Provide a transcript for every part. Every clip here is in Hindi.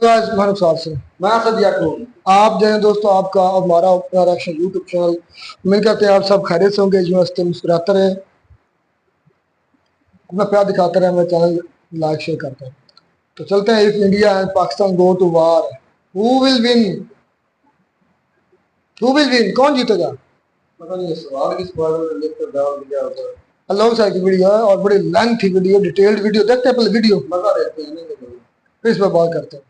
मैं सदिया आप जो है दोस्तों, आपका और हमारा अपना रिएक्शन यूट्यूब चैनल, उम्मीद करते हैं आप सब खैरियत से होंगे। जो हंसते मुस्कुराते रहे, अपना प्यार दिखाते रहे, हमारे चैनल लाइक शेयर करते हैं। तो चलते हैं। If India and Pakistan go to war, who will win? कौन जीतेगा? पता नहीं, सवाल किस बारे में लिखकर डाल दिया होगा। लॉन्ग साइड की वीडियो है और बड़ी लेंथ थी वीडियो, डिटेल्ड वीडियो। देखते हैं पहले वीडियो, मजा लेते हैं, फिर इस पर बात करते हैं।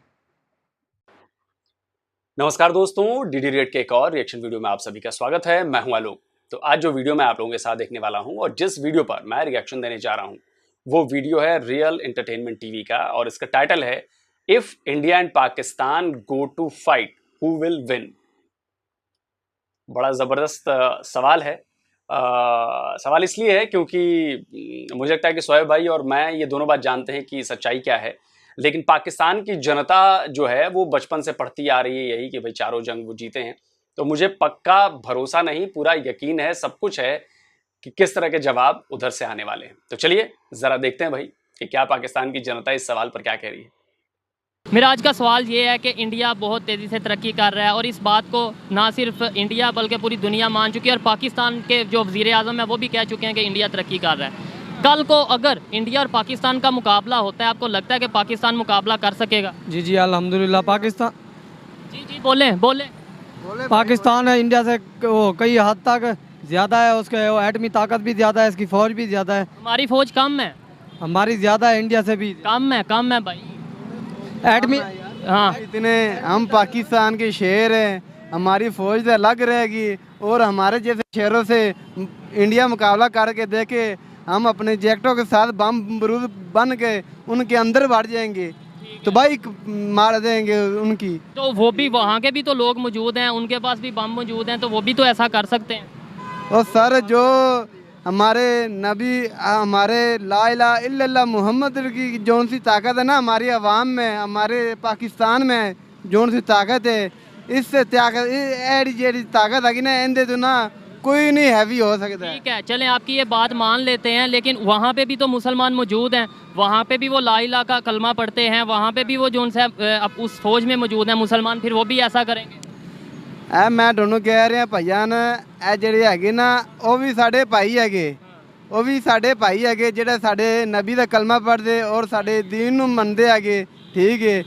नमस्कार दोस्तों, डीडी रेट के एक और रिएक्शन वीडियो में आप सभी का स्वागत है। मैं हूं आलोक। तो आज जो वीडियो मैं आप लोगों के साथ देखने वाला हूं और जिस वीडियो पर मैं रिएक्शन देने जा रहा हूं वो वीडियो है रियल एंटरटेनमेंट टीवी का और इसका टाइटल है if India and Pakistan go to fight who will win. बड़ा ज़बरदस्त सवाल है। सवाल इसलिए है क्योंकि मुझे लगता है कि शोएब भाई और मैं ये दोनों बात जानते हैं कि सच्चाई क्या है, लेकिन पाकिस्तान की जनता जो है वो बचपन से पढ़ती आ रही है यही कि भाई चारों जंग वो जीते हैं। तो मुझे पक्का भरोसा नहीं, पूरा यकीन है, सब कुछ है कि किस तरह के जवाब उधर से आने वाले हैं। तो चलिए ज़रा देखते हैं भाई कि क्या पाकिस्तान की जनता इस सवाल पर क्या कह रही है। मेरा आज का सवाल ये है कि इंडिया बहुत तेज़ी से तरक्की कर रहा है और इस बात को ना सिर्फ इंडिया बल्कि पूरी दुनिया मान चुकी है और पाकिस्तान के जो वज़ीर आज़म है वो भी कह चुके हैं कि इंडिया तरक्की कर रहा है। कल को अगर इंडिया और पाकिस्तान का मुकाबला होता है, आपको लगता है कि पाकिस्तान मुकाबला कर सकेगा? जी अल्हम्दुलिल्लाह पाकिस्तान। जी बोलें। पाकिस्तान है इंडिया से कई हद तक ज़्यादा है, उसके एटमी ताकत भी ज़्यादा है, इसकी फ़ौज भी ज़्यादा है। हमारी फ़ौज कम है? हमारी ज़्यादा है, इंडिया से भी कम है भाई एटमी। हाँ, इतने हम पाकिस्तान के शेर हैं, हमारी फ़ौज से अलग रहेगी और हमारे जैसे शेरों से इंडिया मुकाबला करके देखे, हम अपने जैकेटों के साथ बम बरूद बन के उनके अंदर बढ़ जाएंगे तो भाई मार देंगे उनकी। तो वो भी वहाँ के भी तो लोग मौजूद हैं, उनके पास भी बम मौजूद हैं, तो वो भी तो ऐसा कर सकते हैं। और सर जो हमारे नबी हमारे ला इलाहा इल्लल्लाह मोहम्मद की जौन सी ताकत है ना हमारी आवाम में, हमारे पाकिस्तान में जौन सी ताकत है, इससे ताकत है कि ना इंदे तो ना कोई नहीं हैवी हो सकता। ठीक है, चलें आपकी ये बात मान लेते हैं, लेकिन वहाँ पे भी तो मुसलमान मौजूद हैं, वहाँ पे भी वो ला इलाहा का कलमा पढ़ते हैं, वहाँ पे भी वो जो उनसे उस फौज में मौजूद हैं मुसलमान, फिर वो भी ऐसा करेंगे? मैं दोनों कह रहा भाईजान, ਜਿਹੜੇ ਹੈਗੇ ना वो भी साढ़े भाई है, वो भी साढ़े भाई है ਜਿਹੜੇ साढ़े नबी का कलमा पढ़ते और साढ़े दीन ਨੂੰ ਮੰਨਦੇ है। ठीक है,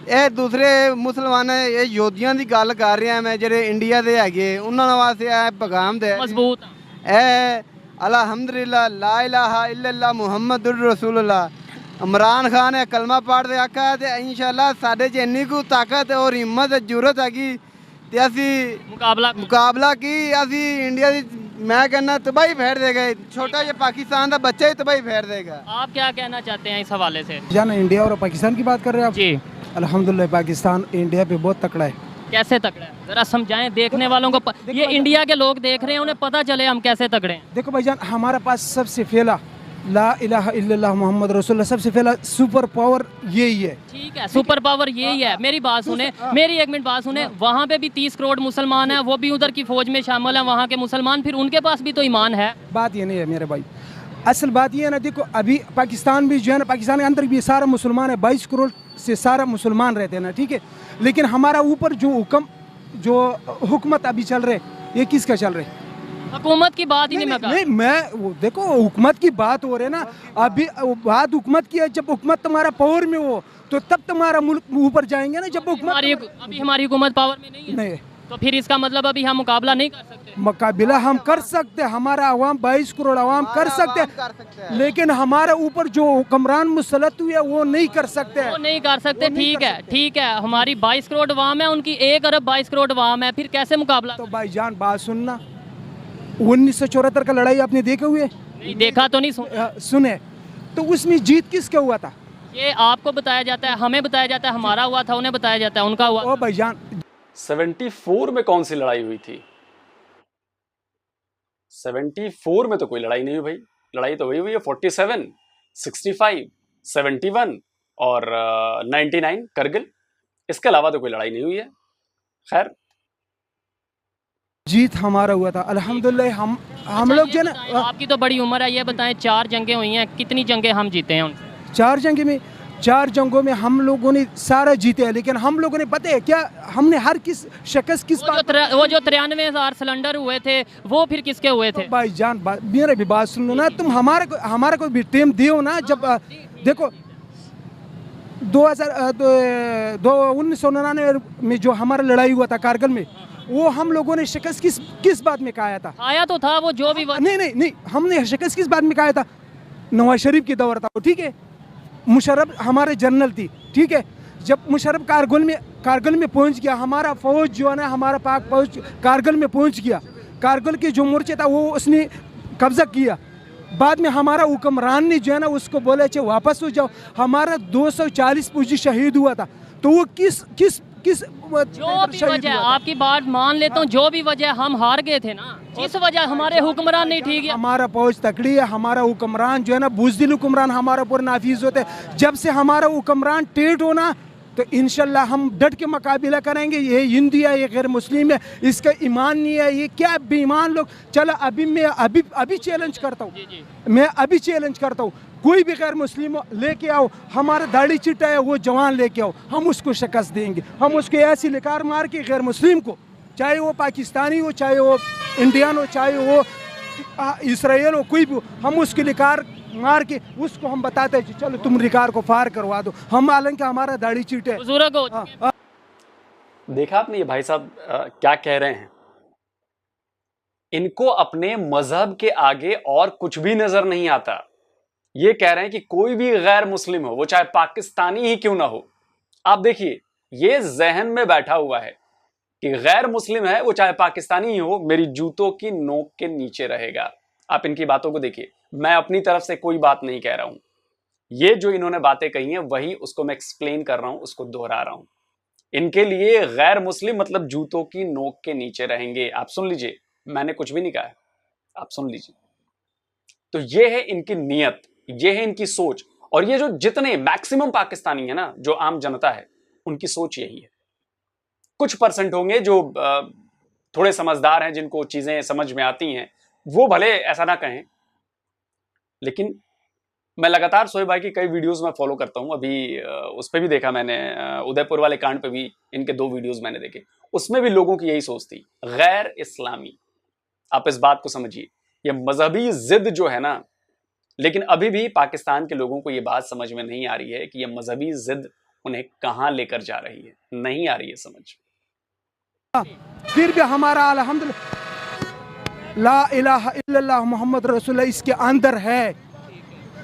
ਇਹ दूसरे मुसलमान ये योद्धियां की गल कर रहा मैं, ਜਿਹੜੇ इंडिया के है उन्होंने वास्ते ਇਹ पैगाम दे मजबूत अल्हम्दुलिल्लाह ला इलाहा इल्लल्लाह मुहम्मदुर रसूलुल्लाह। इमरान खान है कलमा पढ़ते आका है, इंशाल्लाह साढ़े च इन्नी को ताकत और हिम्मत जरूरत हैगी ते असी मुकाबला की असी इंडिया की मैं कहना तबाही फेर देगा, छोटा ये पाकिस्तान का बच्चा ही तबाही फेर देगा। आप क्या कहना चाहते हैं इस हवाले से? जान इंडिया और पाकिस्तान की बात कर रहे हैं आप? जी अल्हम्दुलिल्लाह पाकिस्तान इंडिया पे बहुत तकड़ा है। कैसे तकड़ा है, जरा समझाएं देखने वालों को। ये इंडिया के लोग देख रहे हैं, उन्हें पता चले हम कैसे तकड़े हैं। देखो भाईजान, हमारे पास सबसे पहला ला इलाहा इल्लल्लाह मोहम्मद रसूलुल्लाह, सबसे पहला सुपर पावर यही है। ठीक है, सुपर पावर यही है। मेरी बात सुने, मेरी एक मिनट बात सुने। वहाँ पे भी 30 करोड़ मुसलमान हैं, वो भी उधर की फौज में शामिल हैं, वहाँ के मुसलमान, फिर उनके पास भी तो ईमान है। बात ये नहीं है मेरे भाई, असल बात ये है ना, देखो अभी पाकिस्तान भी जो है ना, पाकिस्तान के अंदर भी सारा मुसलमान है, 22 करोड़ से सारा मुसलमान रहते हैं ना, ठीक है। लेकिन हमारा ऊपर जो हुकूमत अभी चल रहे, ये किसका चल रहे? हुकूमत की बात ही नहीं मैं वो देखो हुकूमत की बात हो रही है ना, अभी बात हुकूमत की है। जब हुकूमत तुम्हारा पावर में हो तो तब तुम्हारा मुल्क ऊपर जाएंगे ना। जब हुकूमत अभी हमारी हुकूमत पावर में नहीं है, नहीं, तो फिर इसका मतलब अभी हम मुकाबला नहीं कर सकते। मुकाबला हम कर सकते, हमारा अवाम 22 करोड़ अवाम कर सकते, लेकिन हमारे ऊपर जो हुक्मरान मुसलत हुए वो नहीं कर सकते। वो नहीं कर सकते, ठीक है। हमारी 22 करोड़ अवाम है, उनकी 1 अरब 22 करोड़ अवाम है, फिर कैसे मुकाबला? तो भाईजान बात सुनना, 1974 का लड़ाई आपने देखे हुए? नहीं देखा तो नहीं सुने, तो उसमें जीत किसका हुआ था? ये आपको बताया जाता है, हमें बताया जाता है, हमारा हुआ था, उन्हें बताया जाता है उनका हुआ। ओ भाईजान 74 में कौन सी लड़ाई हुई थी? 74 में तो कोई लड़ाई नहीं हुई भाई। लड़ाई तो वही हुई है 47, 65, 71 और 99 करगिल। इसके अलावा तो कोई लड़ाई नहीं हुई है। खैर, जीत हमारा हुआ था अल्हम्दुलिल्लाह। हम लोग जो ना, आपकी तो बड़ी उम्र है, ये बताएं 4 जंगें हुई हैं, कितनी जंगें हम जीते हैं उनसे? 4 जंग में 4 जंगों में हम लोगों ने सारा जीते हैं, लेकिन हम लोगों ने पता है क्या, हमने हर किस शख्स किस वो जो 93,000 सिलेंडर हुए थे वो फिर किसके हुए थे? भाईजान मेरा भी बात सुन लो ना, तुम हमारा को भी टाइम दियो ना। जब देखो 1999 में जो हमारा लड़ाई हुआ था कारगिल में, वो हम लोगों ने शिकस्त किस बात में खाया था? आया तो था वो जो भी नहीं, हमने शिकस्त किस बात में खाया था? नवाज शरीफ की दौर था, ठीक है। मुशर्रफ हमारे जनरल थी, ठीक है। जब मुशर्रफ कारगिल में पहुंच गया, हमारा फौज जो है ना, हमारा पाक फौज कारगिल में पहुंच गया, कारगिल के जो मोर्चे था वो उसने कब्जा किया। बाद में हमारा हुक्मरान ने जो है ना उसको बोला चाहिए वापस हो जाओ। हमारा 240 फौजी शहीद हुआ था। तो वो किस जो भी वजह, आपकी बात मान लेता हूँ, जो भी वजह हम हार गए थे ना, जिस वजह हमारे हुक्मरान नहीं ठीक है। हमारा फौज तकड़ी है, हमारा हुक्मरान जो है ना बुज़दिल हुक्मरान हमारा पूरा नाफिज होते हैं। जब से हमारा हुक्मरान टेढ़ होना, तो इंशाल्लाह हम डट के मुकाबला करेंगे। ये हिंदी है, ये गैर मुस्लिम है, इसका ईमान नहीं है, ये क्या बेईमान लोग। चलो मैं अभी चैलेंज करता हूँ, मैं अभी चैलेंज करता हूँ, कोई भी गैर मुस्लिम लेके आओ, हमारा दाढ़ी चिट्टा है वो जवान लेके आओ, हम उसको शिकस्त देंगे। हम उसको ऐसी लिकार मार के गैर मुस्लिम को, चाहे वो पाकिस्तानी हो, चाहे वो इंडियन हो, चाहे वो इसराइल हो, कोई भी हो, हम उसकी लिकार मार के उसको हम बताते हैं चलो तुम रिकार को फार करवा दो। हम हालांकि हमारा दाढ़ी चीट है। देखा आपने ये भाई साहब क्या कह रहे हैं? इनको अपने मजहब के आगे और कुछ भी नजर नहीं आता। ये कह रहे हैं कि कोई भी गैर मुस्लिम हो, वो चाहे पाकिस्तानी ही क्यों ना हो। आप देखिए, ये जहन में बैठा हुआ है कि गैर मुस्लिम है, वो चाहे पाकिस्तानी ही हो, मेरी जूतों की नोक के नीचे रहेगा। आप इनकी बातों को देखिए, मैं अपनी तरफ से कोई बात नहीं कह रहा हूं। ये जो इन्होंने बातें कही हैं वही उसको मैं एक्सप्लेन कर रहा हूं, उसको दोहरा रहा हूं। इनके लिए गैर मुस्लिम मतलब जूतों की नोक के नीचे रहेंगे। आप सुन लीजिए, मैंने कुछ भी नहीं कहा है, आप सुन लीजिए। तो ये है इनकी नीयत, ये है इनकी सोच। और ये जो जितने मैक्सिमम पाकिस्तानी है ना, जो आम जनता है, उनकी सोच यही है। कुछ परसेंट होंगे जो थोड़े समझदार हैं, जिनको चीजें समझ में आती हैं, वो भले ऐसा ना कहें। लेकिन मैं लगातार शोएब भाई की कई वीडियोस में फॉलो करता हूं। अभी उस पर भी देखा मैंने, उदयपुर वाले कांड पे भी इनके 2 वीडियोस मैंने देखे। उसमें भी लोगों की यही सोच थी, गैर इस्लामी। आप इस बात को समझिए, ये मजहबी जिद जो है ना, लेकिन अभी भी पाकिस्तान के लोगों को ये बात समझ में नहीं आ रही है कि ये मजहबी जिद उन्हें कहां लेकर जा रही है। नहीं आ रही है समझ। फिर भी हमारा अल्हम्दुलिल्लाह ला इलाहा इल्लल्लाह मोहम्मद रसूलुल्लाह इसके अंदर है।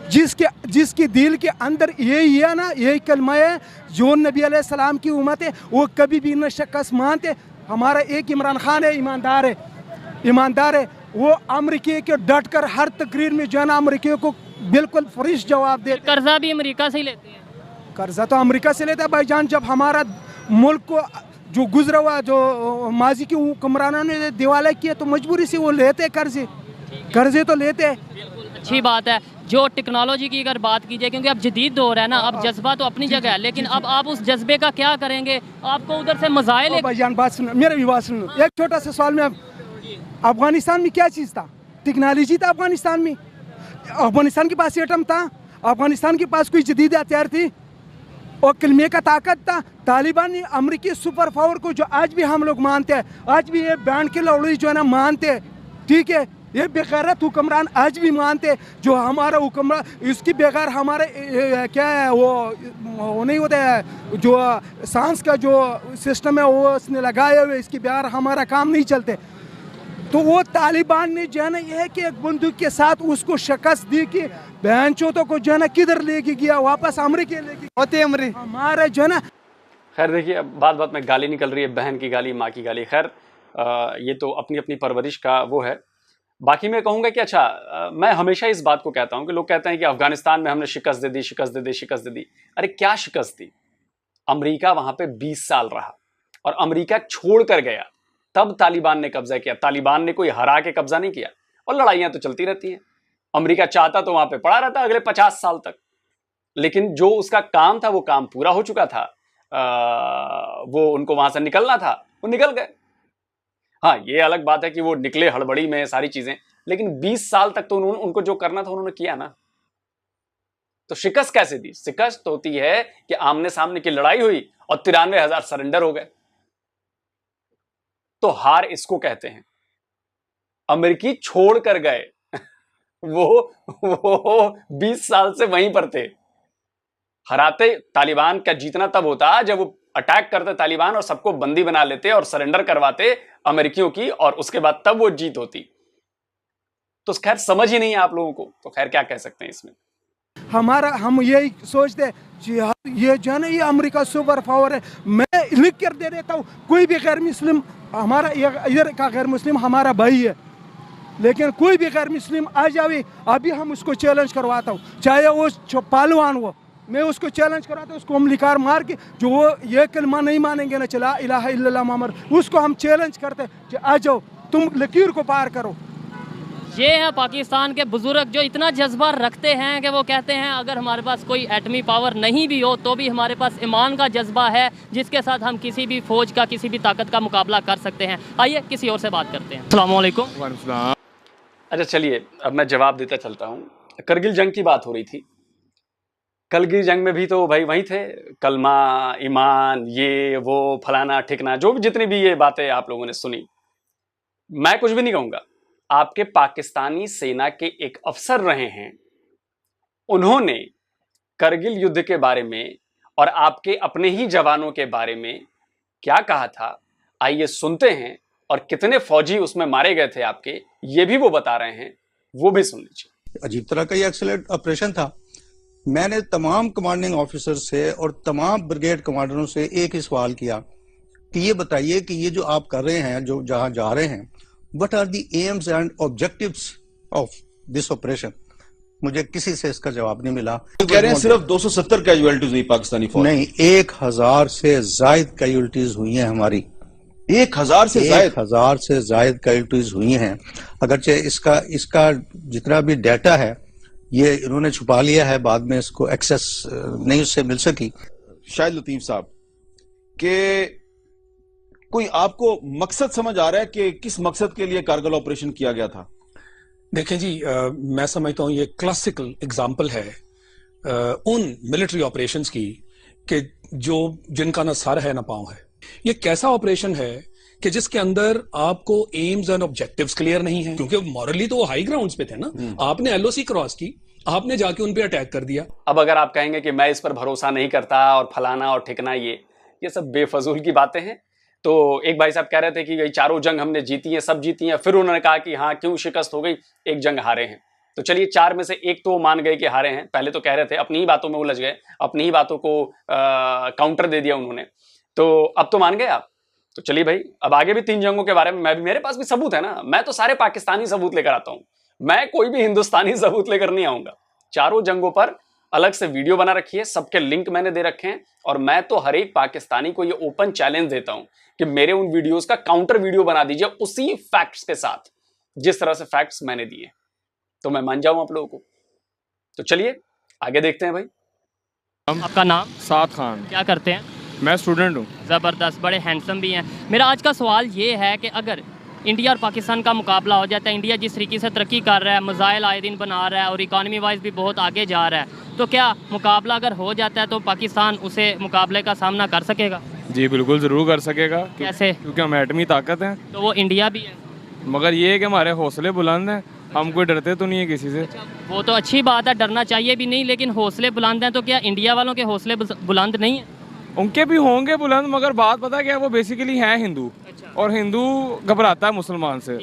जिसके दिल के अंदर यही है ना, यही कलमा है, जो नबी अलैहिस्सलाम की उम्मत है, वो कभी भी न शिकस्त मानते। हमारा एक इमरान खान है, ईमानदार है। वो अमेरिका के डट कर हर तकरीर में जो है ना अमेरिका को बिल्कुल फ्रेश जवाब देते। कर्जा भी अमेरिका से ही लेते हैं। कर्जा तो अमेरिका से लेता है भाईजान। जब हमारा मुल्क को जो गुजरा हुआ, जो माजी के हुक्मरानों ने दिवाला किया, तो मजबूरी से वो लेते कर्जे तो लेते हैं। अच्छी बात है। जो टेक्नोलॉजी की अगर बात कीजिए, क्योंकि अब जदीद दौर है ना, अब जज्बा तो अपनी जगह है, लेकिन अब आप उस जज्बे का क्या करेंगे? आपको उधर से मज़ाइल। भाईजान बात सुनो, मेरा भी बात सुनो। एक छोटा सा सवाल में, अफगानिस्तान में क्या चीज़ था? टेक्नोलॉजी था अफगानिस्तान में। अफगानिस्तान के पास एटम था, अफगानिस्तान के पास कोई जदीद हथियार थी और कलमे का ताकत था। तालिबान ने अमेरिकी सुपर पावर को, जो आज भी हम लोग मानते हैं, आज भी ये बैंड के लौड़ी जो है ना मानते हैं, ठीक है, ये बेगैरत हुक्मरान आज भी मानते हैं। जो हमारा हुक्मरान, इसकी बगैर हमारे क्या है वो नहीं होता है, जो सांस का जो सिस्टम है वो उसने लगाए हुए, इसके बगैर हमारा काम नहीं चलते। तो वो तालिबान ने जो है ना ये है कि एक बंदूक के साथ उसको शिकस्त दी कि बहन चौथों को जो है ना किधर लेके गया, वापस अमेरिका लेके होते हमारे जो है ना। खैर देखिए, अब बात बात में गाली निकल रही है, बहन की गाली, माँ की गाली। खैर ये तो अपनी अपनी परवरिश का वो है। बाकी मैं कहूँगा कि अच्छा, मैं हमेशा इस बात को कहता हूँ कि लोग कहते हैं कि अफगानिस्तान में हमने शिकस्त दे दी। अरे क्या शिकस्त दी? अमेरिका वहां पे 20 साल रहा और अमेरिका छोड़ कर गया, तब तालिबान ने कब्जा किया। तालिबान ने कोई हरा के कब्जा नहीं किया। और लड़ाइयां तो चलती रहती हैं। अमेरिका चाहता तो वहां पे पड़ा रहता अगले 50 साल तक, लेकिन जो उसका काम था वो काम पूरा हो चुका था। वो उनको वहां से निकलना था, वो निकल गए। हाँ, ये अलग बात है कि वो निकले हड़बड़ी में सारी चीजें, लेकिन 20 साल तक तो उनको जो करना था उन्होंने किया ना। तो शिकस्त कैसे दी? शिकस्त होती है कि आमने सामने की लड़ाई हुई और 93,000 सरेंडर हो गए। तो हार इसको कहते हैं। अमेरिकी छोड़ कर गए वो 20 साल से वहीं पर थे। हराते तालिबान का जीतना तब होता जब वो अटैक करते तालिबान और सबको बंदी बना लेते और सरेंडर करवाते अमेरिकियों की, और उसके बाद तब वो जीत होती। तो खैर समझ ही नहीं है आप लोगों को, तो खैर क्या कह सकते हैं इसमें। हमारा हम यही सोचते हैं ये जो है ना, ये अमेरिका सुपर पावर है। मैं लिख कर दे देता हूँ, कोई भी गैर मुस्लिम, हमारा इधर का गैर मुस्लिम हमारा भाई है, लेकिन कोई भी गैर मुस्लिम आ जाए अभी हम उसको चैलेंज करवाता हूँ, चाहे वो पहलवान हो, मैं उसको चैलेंज कराता हूँ, उसको हम लिकार मार के, जो वो ये कलमा नहीं मानेंगे ना, चला इलाहा इल्लल्लाह मुहम्मद, उसको हम चैलेंज करते हैं कि आ जाओ तुम लकीर को पार करो। ये है पाकिस्तान के बुजुर्ग जो इतना जज्बा रखते हैं कि वो कहते हैं अगर हमारे पास कोई एटमी पावर नहीं भी हो तो भी हमारे पास ईमान का जज्बा है, जिसके साथ हम किसी भी फौज का, किसी भी ताकत का मुकाबला कर सकते हैं। आइए किसी और से बात करते हैं। अस्सलाम वालेकुम। अच्छा चलिए, अब मैं जवाब देता चलता हूँ। करगिल जंग की बात हो रही थी। करगिल जंग में भी तो भाई वही थे, कलमा, ईमान, ये वो फलाना ठिकना, जो भी जितनी भी ये बातें आप लोगों ने सुनी, मैं कुछ भी नहीं कहूँगा। आपके पाकिस्तानी सेना के एक अफसर रहे हैं, उन्होंने करगिल युद्ध के बारे में और आपके अपने ही जवानों के बारे में क्या कहा था, आइए सुनते हैं। और कितने फौजी उसमें मारे गए थे आपके, ये भी वो बता रहे हैं, वो भी सुन लीजिए। अजीब तरह का ये एक्सीलेंट ऑपरेशन था। मैंने तमाम कमांडिंग ऑफिसर से और तमाम ब्रिगेड कमांडरों से एक ही सवाल किया कि ये बताइए कि ये जो आप कर रहे हैं, जो जहां जा रहे हैं, what are the aims and objectives of this operation. मुझे किसी से इसका जवाब नहीं मिला। कह रहे हैं सिर्फ 270 कैजुअलिटीज हुई पाकिस्तानी फौज। नहीं, 1000 से जायद कैजुअलिटीज हुई हैं हमारी। 1000 से जायद कैजुअलिटीज हुई हैं। अगरचे इसका जितना भी डाटा है ये इन्होंने छुपा लिया है, बाद में इसको एक्सेस नहीं उससे मिल सकी। शायद लतीफ साहब के कोई आपको मकसद समझ आ रहा है कि किस मकसद के लिए कारगिल ऑपरेशन किया गया था? देखें जी, मैं समझता हूं ये क्लासिकल एग्जाम्पल है उन मिलिट्री ऑपरेशंस की कि जिनका ना सर है ना पांव है। ये कैसा ऑपरेशन है कि जिसके अंदर आपको एम्स एंड ऑब्जेक्टिव्स क्लियर नहीं है, क्योंकि मॉरली तो वो हाई ग्राउंड्स पे थे ना। आपने एलओसी क्रॉस की, आपने जाके उन पे अटैक कर दिया। अब अगर आप कहेंगे कि मैं इस पर भरोसा नहीं करता और फलाना और ठिकना, ये सब बेफजूल की बातें हैं। तो एक भाई साहब कह रहे थे कि ये चारों जंग हमने जीती है, सब जीती है। फिर उन्होंने कहा कि हाँ क्यों शिकस्त हो गई, एक जंग हारे हैं। तो चलिए 4 में से एक तो मान गए कि हारे हैं। पहले तो कह रहे थे, अपनी ही बातों में उलझ गए, अपनी ही बातों को काउंटर दे दिया उन्होंने। तो अब तो मान गए आप। तो चलिए भाई, अब आगे भी 3 जंगों के बारे में मेरे पास भी सबूत है ना। मैं तो सारे पाकिस्तानी सबूत लेकर आता हूं, मैं कोई भी हिंदुस्तानी सबूत लेकर नहीं आऊंगा। चारों जंगों पर अलग से वीडियो बना रखी है, सबके लिंक मैंने दे रखे हैं। और मैं तो हर एक पाकिस्तानी को ये ओपन चैलेंज देता हूं कि मेरे उन वीडियोस का काउंटर वीडियो बना दीजिए उसी फैक्ट्स के साथ, जिस तरह से फैक्ट्स मैंने दिए, तो मैं मान जाऊं आप लोगों को। तो चलिए आगे देखते हैं भाई। आपका नाम? साद खान। क्या करते हैं? मैं स्टूडेंट हूँ। ज़बरदस्त, बड़े हैंडसम भी हैं। मेरा आज का सवाल ये है कि अगर इंडिया और पाकिस्तान का मुकाबला हो जाता है, इंडिया जिस तरीके से तरक्की कर रहा है, मिसाइल आए दिन बना रहा है और इकॉनमी वाइज भी बहुत आगे जा रहा है, तो क्या मुकाबला अगर हो जाता है तो पाकिस्तान उसे मुकाबले का सामना कर सकेगा? जी बिल्कुल ज़रूर कर सकेगा। कैसे? क्योंकि हम एटमी ताकत हैं। तो वो इंडिया भी है, मगर ये है कि हमारे हौसले बुलंद हैं, हम कोई डरते तो नहीं है किसी से। वो तो अच्छी बात है, डरना चाहिए भी नहीं, लेकिन हौसले बुलंद हैं तो क्या इंडिया वालों के हौसले बुलंद नहीं है? उनके भी होंगे बुलंद, मगर बात पता क्या है, वो बेसिकली हैं हिंदू। और हिंदू घबराता है मुसलमान से।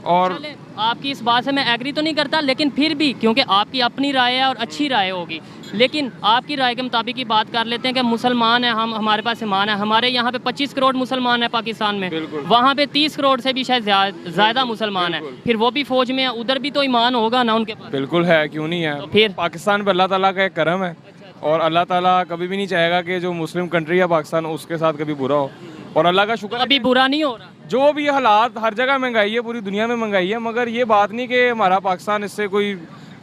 और आपकी इस बात से मैं एग्री तो नहीं करता, लेकिन फिर भी क्योंकि आपकी अपनी राय है और अच्छी राय होगी, लेकिन आपकी राय के मुताबिक ही बात कर लेते हैं कि मुसलमान है हम, हमारे पास ईमान है। हमारे यहाँ पे 25 करोड़ मुसलमान है पाकिस्तान में, वहाँ पे 30 करोड़ से भी शायद ज़्यादा मुसलमान है। फिर वो भी फौज में है, उधर भी तो ईमान होगा ना उनके पास। बिल्कुल है, क्यों नहीं है। तो फिर पाकिस्तान पर अल्लाह ताला का एक करम है, और अल्लाह ताला कभी भी नहीं चाहेगा कि जो मुस्लिम कंट्री है पाकिस्तान, उसके साथ कभी बुरा हो। और अल्लाह का शुक्र अभी बुरा नहीं हो रहा। जो भी हालात, हर जगह महंगाई है, पूरी दुनिया में महंगाई है, मगर ये बात नहीं कि हमारा पाकिस्तान इससे कोई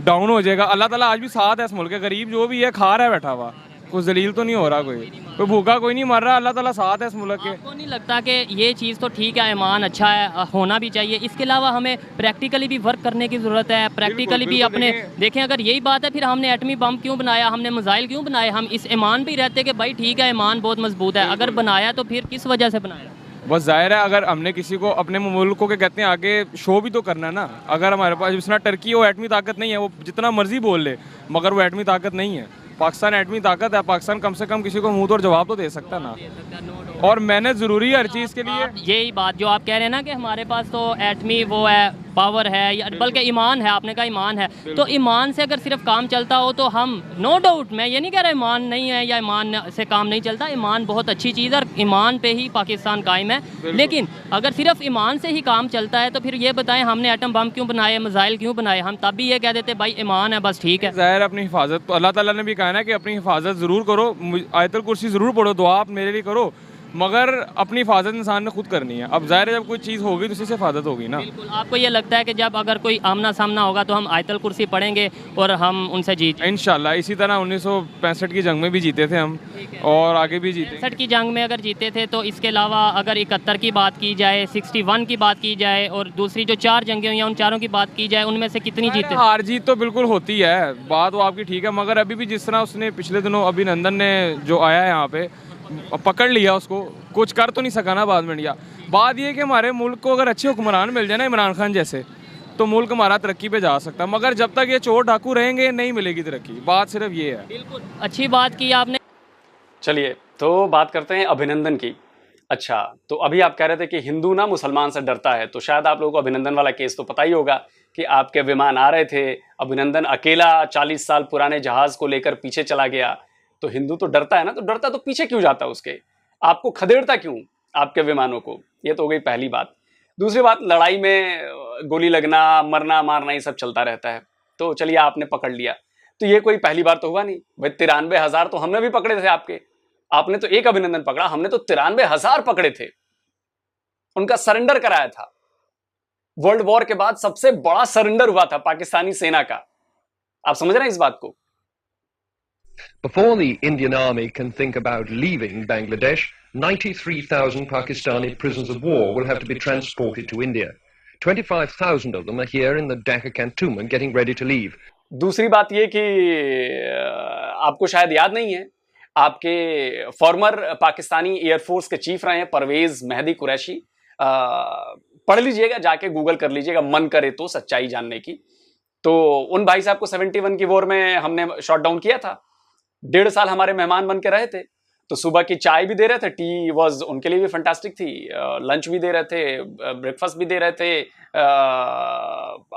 डाउन हो जाएगा। अल्लाह ताला आज भी साथ है इस मुल्क के, गरीब जो भी है खा रहा है बैठा हुआ, कुछ जलील तो नहीं हो रहा कोई। कोई भूखा कोई नहीं मर रहा, अल्लाह ताला साथ है इस मुल्क के। आपको नहीं लगता कि ये चीज़ तो ठीक है, ईमान अच्छा है, होना भी चाहिए, इसके अलावा हमें प्रैक्टिकली भी वर्क करने की ज़रूरत है, प्रैक्टिकली भी अपने देखें। अगर यही बात है फिर हमने एटमी बम क्यों बनाया, हमने मिसाइल क्यों बनाए? हम इस ईमान पे रहते कि भाई ठीक है ईमान बहुत मजबूत है, अगर बनाया तो फिर किस वजह से बनाया? बस जाहिर है अगर हमने किसी को अपने मुल्क को, के कहते हैं, आगे शो भी तो करना है ना। अगर हमारे पास जितना टर्की वो एटमी ताकत नहीं है, वो जितना मर्जी बोल ले, मगर वो एटमी ताकत नहीं है। पाकिस्तान एटमी ताकत है, पाकिस्तान कम से कम किसी को मुंह तोड़ जवाब तो दे सकता ना। और मैंने ज़रूरी है हर चीज़ के लिए। यही बात जो आप कह रहे हैं ना कि हमारे पास तो एटमी वो है, पावर है, या बल्कि ईमान है, आपने कहा ईमान है, तो ईमान से अगर सिर्फ काम चलता हो तो हम नो डाउट, मैं ये नहीं कह रहा ईमान नहीं है या ईमान से काम नहीं चलता, ईमान बहुत अच्छी चीज़ है और ईमान पे ही पाकिस्तान कायम है। लेकिन अगर सिर्फ ईमान से ही काम चलता है तो फिर ये बताएं हमने एटम बम क्यों बनाए, मिसाइल क्यों बनाए? हम तब भी ये कह देते भाई ईमान है, बस ठीक है। ज़ाहिर अपनी हिफाजत तो अल्लाह ताला ने भी कहा ना कि अपनी हिफाजत ज़रूर करो, आयतुल कुर्सी ज़रूर पढ़ो, दुआ आप मेरे लिए करो, मगर अपनी हिफाजत इंसान ने खुद करनी है। अब ज़ाहिर है जब कोई चीज़ होगी तो उसी से हिफाजत होगी ना। बिल्कुल। आपको ये लगता है कि जब अगर कोई आमना सामना होगा तो हम आयतुल कुर्सी पढ़ेंगे और हम उनसे जीत इंशाल्लाह? इसी तरह 1965 की जंग में भी जीते थे हम और आगे भी जीते। 65 की जंग में अगर जीते थे तो इसके अलावा अगर 71 की बात की जाए, 61 की बात की जाए और दूसरी जो 4 जंगें हुई हैं उन चारों की बात की जाए, उनमें से कितनी जीते? हार जीत तो बिल्कुल होती है, बात वो आपकी ठीक है, मगर अभी भी जिस तरह उसने पिछले दिनों अभिनंदन ने जो आया है यहाँ पे पकड़ लिया, उसको कुछ कर तो नहीं सका ना बाद में इंडिया। बात ये कि हमारे मुल्क को अगर अच्छे हुक्मरान मिल जाए ना, इमरान खान जैसे, तो मुल्क हमारा तरक्की पे जा सकता है, मगर जब तक ये चोर डाकू रहेंगे नहीं मिलेगी तरक्की। बात सिर्फ ये है। बिल्कुल अच्छी बात की आपने। चलिए तो बात करते हैं अभिनंदन की। अच्छा, तो अभी आप कह रहे थे कि हिंदू ना मुसलमान से डरता है, तो शायद आप लोगों को अभिनंदन वाला केस तो पता ही होगा कि आपके विमान आ रहे थे, अभिनंदन अकेला 40 साल पुराने जहाज को लेकर पीछे चला गया, तो हिंदू तो डरता है ना, तो डरता तो पीछे क्यों जाता उसके, आपको खदेड़ता क्यों आपके विमानों को? ये तो हो गई पहली बात। दूसरी बात, लड़ाई में गोली लगना, मरना मारना ये सब चलता रहता है, तो चलिए आपने पकड़ लिया, तो ये कोई पहली बार तो हुआ नहीं भाई। 93,000 तो हमने भी पकड़े थे आपके, आपने तो एक अभिनंदन पकड़ा, हमने तो 93,000 पकड़े थे, उनका सरेंडर कराया था। वर्ल्ड वॉर के बाद सबसे बड़ा सरेंडर हुआ था पाकिस्तानी सेना का, आप समझ रहे हैं इस बात को? Before the Indian army can think about leaving Bangladesh, 93,000 Pakistani prisoners of war will have to be transported to India. 25,000 of them are here in the Dhaka cantonment getting ready to leave. दूसरी बात ये कि आपको शायद याद नहीं है, आपके फॉर्मर पाकिस्तानी एयरफोर्स के चीफ रहे हैं परवेज मेहदी कुरैशी, पढ़ लीजिएगा, जाके गूगल कर लीजिएगा मन करे तो सच्चाई जानने की। तो उन भाई साहब को 71 की वॉर में हमने शॉट डाउन किया था, 1.5 साल हमारे मेहमान बन के रहे थे, तो सुबह की चाय भी दे रहे थे, टी वॉज उनके लिए भी फैंटास्टिक थी, लंच भी दे रहे थे, ब्रेकफास्ट भी दे रहे थे,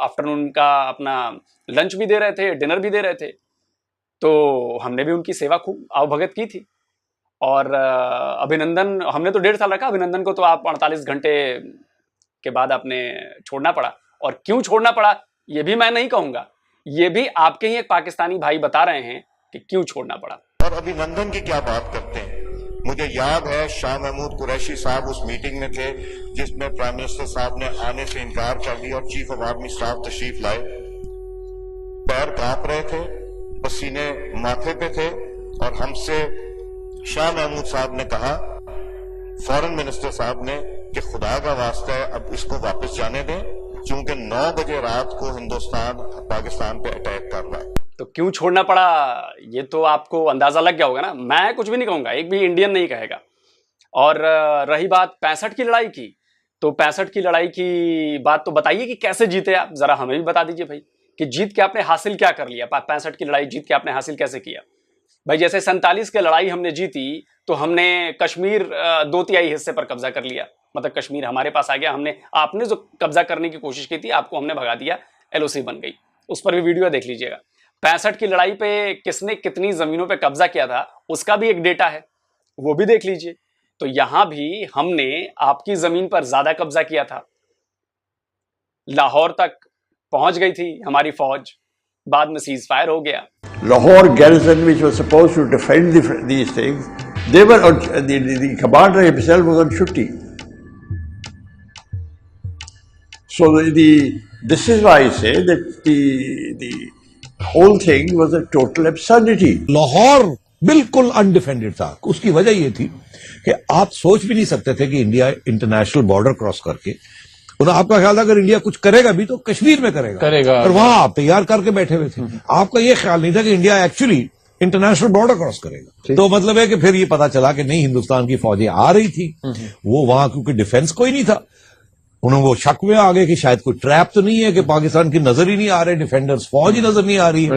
आफ्टरनून का अपना लंच भी दे रहे थे, डिनर भी दे रहे थे, तो हमने भी उनकी सेवा खूब आवभगत की थी। और अभिनंदन हमने तो 1.5 साल रखा, अभिनंदन को तो आप 48 घंटे के बाद आपने छोड़ना पड़ा, और क्यों छोड़ना पड़ा ये भी मैं नहीं कहूंगा, ये भी आपके ही एक पाकिस्तानी भाई बता रहे हैं कि क्यों छोड़ना पड़ा। और अभिनंदन की क्या बात करते हैं, मुझे याद है शाह महमूद कुरैशी साहब उस मीटिंग में थे जिसमें प्राइम मिनिस्टर साहब ने आने से इनकार कर दिया और चीफ ऑफ आर्मी स्टाफ तशरीफ लाए, पैर कांप रहे थे, पसीने माथे पे थे, और हमसे शाह महमूद साहब ने कहा, फॉरेन मिनिस्टर साहब ने, कि खुदा का वास्ता है अब इसको वापस जाने दें, क्योंकि 9 बजे रात को हिंदुस्तान पाकिस्तान पे अटैक कर रहा है। तो क्यों छोड़ना पड़ा ये तो आपको अंदाजा लग गया होगा ना, मैं कुछ भी नहीं कहूंगा, एक भी इंडियन नहीं कहेगा। और रही बात 65 की लड़ाई की, तो 65 की लड़ाई की बात तो बताइए कि कैसे जीते आप, जरा हमें भी बता दीजिए भाई कि जीत के आपने हासिल क्या कर लिया, 65 की लड़ाई जीत के आपने हासिल कैसे किया भाई। जैसे 47 की लड़ाई हमने जीती तो हमने कश्मीर 2/3 हिस्से पर कब्जा कर लिया, मतलब कश्मीर हमारे पास आ गया, हमने आपने जो कब्जा करने की कोशिश की थी आपको हमने भगा दिया, LOC बन गई, उस पर भी वीडियो देख लीजिएगा। 65 की लड़ाई पे किसने कितनी जमीनों पे कब्जा किया था उसका भी एक डेटा है, वो भी देख लीजिए। तो यहां भी हमने आपकी जमीन पर ज्यादा कब्जा किया था, लाहौर तक पहुंच गई थी हमारी फौज, बाद में सीज फायर हो गया। Lahore garrison, which was supposed to defend these things, they were the commander himself was on duty. So this is why I say that the whole thing was a total absurdity. Lahore बिल्कुल अनडिफेंडेड था। उसकी वजह ये थी कि आप सोच भी नहीं सकते थे कि इंडिया इंटरनेशनल बॉर्डर क्रॉस करके, और आपका ख्याल था अगर इंडिया कुछ करेगा भी तो कश्मीर में करेगा और वहां आप तैयार करके बैठे हुए थे। आपका ये ख्याल नहीं था कि India actually international border cross करेगा। तो मतलब है कि फिर ये पता चला कि नहीं, हिंदुस्तान की फौजें आ रही थी, वो वहां क्योंकि डिफेंस कोई नहीं था, उन्हें वो शक में आ गए कि शायद कोई ट्रैप तो नहीं है कि पाकिस्तान की नजर ही नहीं आ रहे डिफेंडर्स, फौज ही नजर नहीं आ रही है,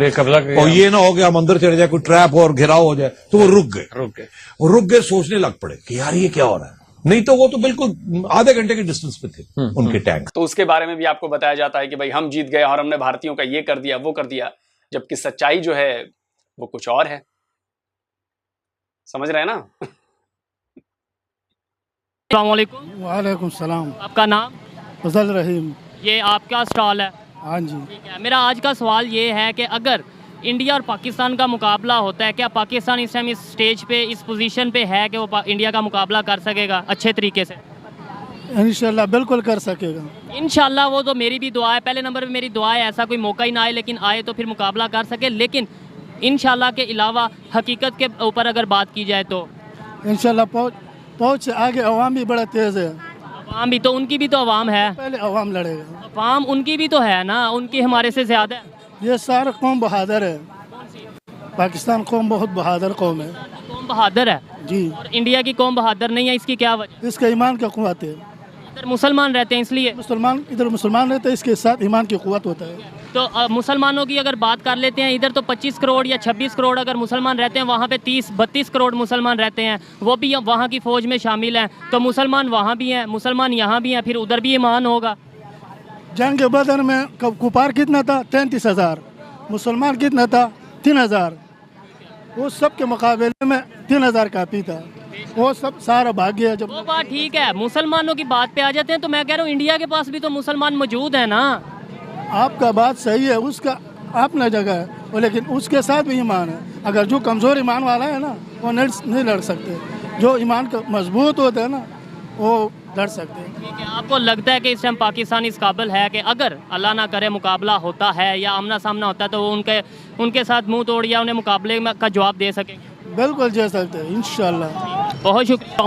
और ये ना हो कि हम अंदर चले जाए, कोई ट्रैप हो और घेराव हो जाए। तो वो रुक गए, सोचने लग पड़े कि यार ये क्या हो रहा है। नहीं तो वो तो बिल्कुल आधे घंटे के डिस्टेंस पे थे उनके टैंक। तो उसके बारे में भी आपको बताया जाता है कि भाई हम जीत गए और हमने भारतीयों का ये कर दिया वो कर दिया, जबकि सच्चाई जो है वो कुछ और है। समझ रहे हैं ना? वालेकुम सलाम। आपका नाम? फजल रहीम। ये आपका स्टॉल है? हाँ जी। ठीक है। मेरा आज का सवाल ये है कि अगर इंडिया और पाकिस्तान का मुकाबला होता है, क्या पाकिस्तान इस टाइम इस स्टेज पे, इस पोजीशन पे है कि वो इंडिया का मुकाबला कर सकेगा अच्छे तरीके से? इंशाल्लाह बिल्कुल कर सकेगा। इंशाल्लाह, वो तो मेरी भी दुआ है। पहले नंबर पे मेरी दुआ है ऐसा कोई मौका ही ना आए, लेकिन आए तो फिर मुकाबला कर सके। लेकिन इंशाल्लाह के अलावा हकीकत के ऊपर अगर बात की जाए तो इंशाल्लाह पहुँच से आगे अवाम भी बड़ा तेज है। अवाम भी तो, उनकी भी तो अवाम है, पहले अवाम लड़ेगा। अवाम उनकी भी तो है ना, उनकी हमारे से ज्यादा है। ये सारा कौम बहादुर है। पाकिस्तान कौम बहुत बहादुर कौम है। कौम बहादुर है जी। और इंडिया की कौम बहादुर नहीं है, इसकी क्या वजह? इसका ईमान का कुव्वत है। इधर मुसलमान रहते हैं इसलिए इधर मुसलमान रहते हैं, इसके साथ ईमान की कुव्वत होता है। तो मुसलमानों की अगर बात कर लेते हैं, इधर तो 25 करोड़ या 26 करोड़ अगर मुसलमान रहते हैं, वहाँ पे 30-32 करोड़ मुसलमान रहते हैं, वो भी वहाँ की फ़ौज में शामिल हैं। तो मुसलमान वहाँ भी हैं, मुसलमान यहाँ भी हैं, फिर उधर भी ईमान होगा। जंग बदर में कुफार कितना था? 33,000। मुसलमान कितना था? 3,000। वो सब के मुकाबले में 3,000 काफ़ी था। वो सब सारा भाग गया। जब वो बात ठीक है, मुसलमानों की बात पे आ जाते हैं तो मैं कह रहा हूँ इंडिया के पास भी तो मुसलमान मौजूद है ना। आपका बात सही है, उसका अपना जगह है वो, लेकिन उसके साथ भी ईमान है। अगर जो कमज़ोर ईमान वाला है ना, वो नहीं लड़ सकते। जो ईमान का मजबूत होता है ना, वो लड़ सकते हैं। ठीक है। आपको लगता है कि इस टाइम पाकिस्तान इस काबिल है कि अगर अल्लाह ना करे मुकाबला होता है या आमना सामना होता है तो वो उनके साथ मुंह तोड़ या उन्हें मुकाबले का जवाब दे सकेंगे? बिल्कुल दे सकते हैं इंशाल्लाह। बहुत शुक्रिया।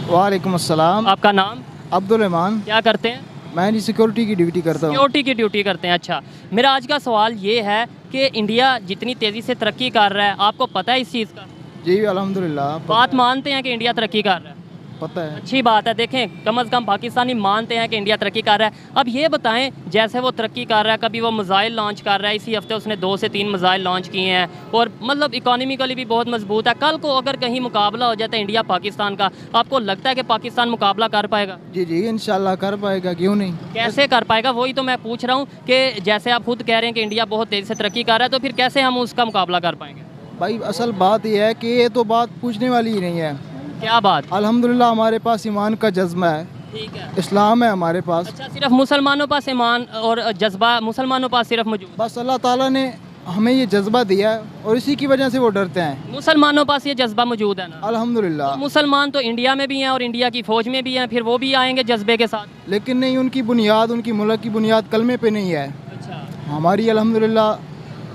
वालेकुम अस्सलाम। आपका नाम? अब्दुल रहमान। क्या करते हैं? मैं सिक्योरिटी की ड्यूटी करता हूँ। सिक्योरिटी की ड्यूटी करते हैं। अच्छा, मेरा आज का सवाल ये है कि इंडिया जितनी तेज़ी से तरक्की कर रहा है, आपको पता है इस चीज़ का? जी अल्हम्दुलिल्लाह। बात मानते हैं कि इंडिया तरक्की कर रहा है? पता है। अच्छी बात है। देखें, कम से कम पाकिस्तानी मानते हैं कि इंडिया तरक्की कर रहा है। अब ये बताएं, जैसे वो तरक्की कर रहा है, कभी वो मिसाइल लॉन्च कर रहा है, इसी हफ्ते उसने 2 से 3 मिसाइल लॉन्च किए हैं और मतलब इकोनॉमिकली भी बहुत मजबूत है। कल को अगर कहीं मुकाबला हो जाता है इंडिया पाकिस्तान का, आपको लगता है कि पाकिस्तान मुकाबला कर पाएगा? जी जी इंशाल्लाह कर पाएगा, क्यों नहीं। कैसे कर पाएगा, वही तो मैं पूछ रहा हूँ कि जैसे आप खुद कह रहे हैं कि इंडिया बहुत तेज़ी से तरक्की कर रहा है, तो फिर कैसे हम उसका मुकाबला कर पाएंगे? भाई असल बात यह है कि ये तो बात पूछने वाली ही नहीं है। क्या बात? अल्हम्दुलिल्लाह हमारे पास ईमान का जज्बा है। ठीक है। इस्लाम है हमारे पास। अच्छा, सिर्फ मुसलमानों पास ईमान और जज्बा मुसलमानों पास सिर्फ मौजूद? बस अल्लाह ताला ने हमें ये जज्बा दिया है और इसी की वजह से वो डरते हैं। मुसलमानों पास ये जज्बा मौजूद है ना? अल्हम्दुलिल्लाह। तो मुसलमान तो इंडिया में भी हैं और इंडिया की फ़ौज में भी हैं, फिर वो भी आएंगे जज्बे के साथ। लेकिन नहीं, उनकी बुनियाद, उनकी मुल्क की बुनियाद कलमे पे नहीं है। अच्छा। हमारी अल्हम्दुलिल्लाह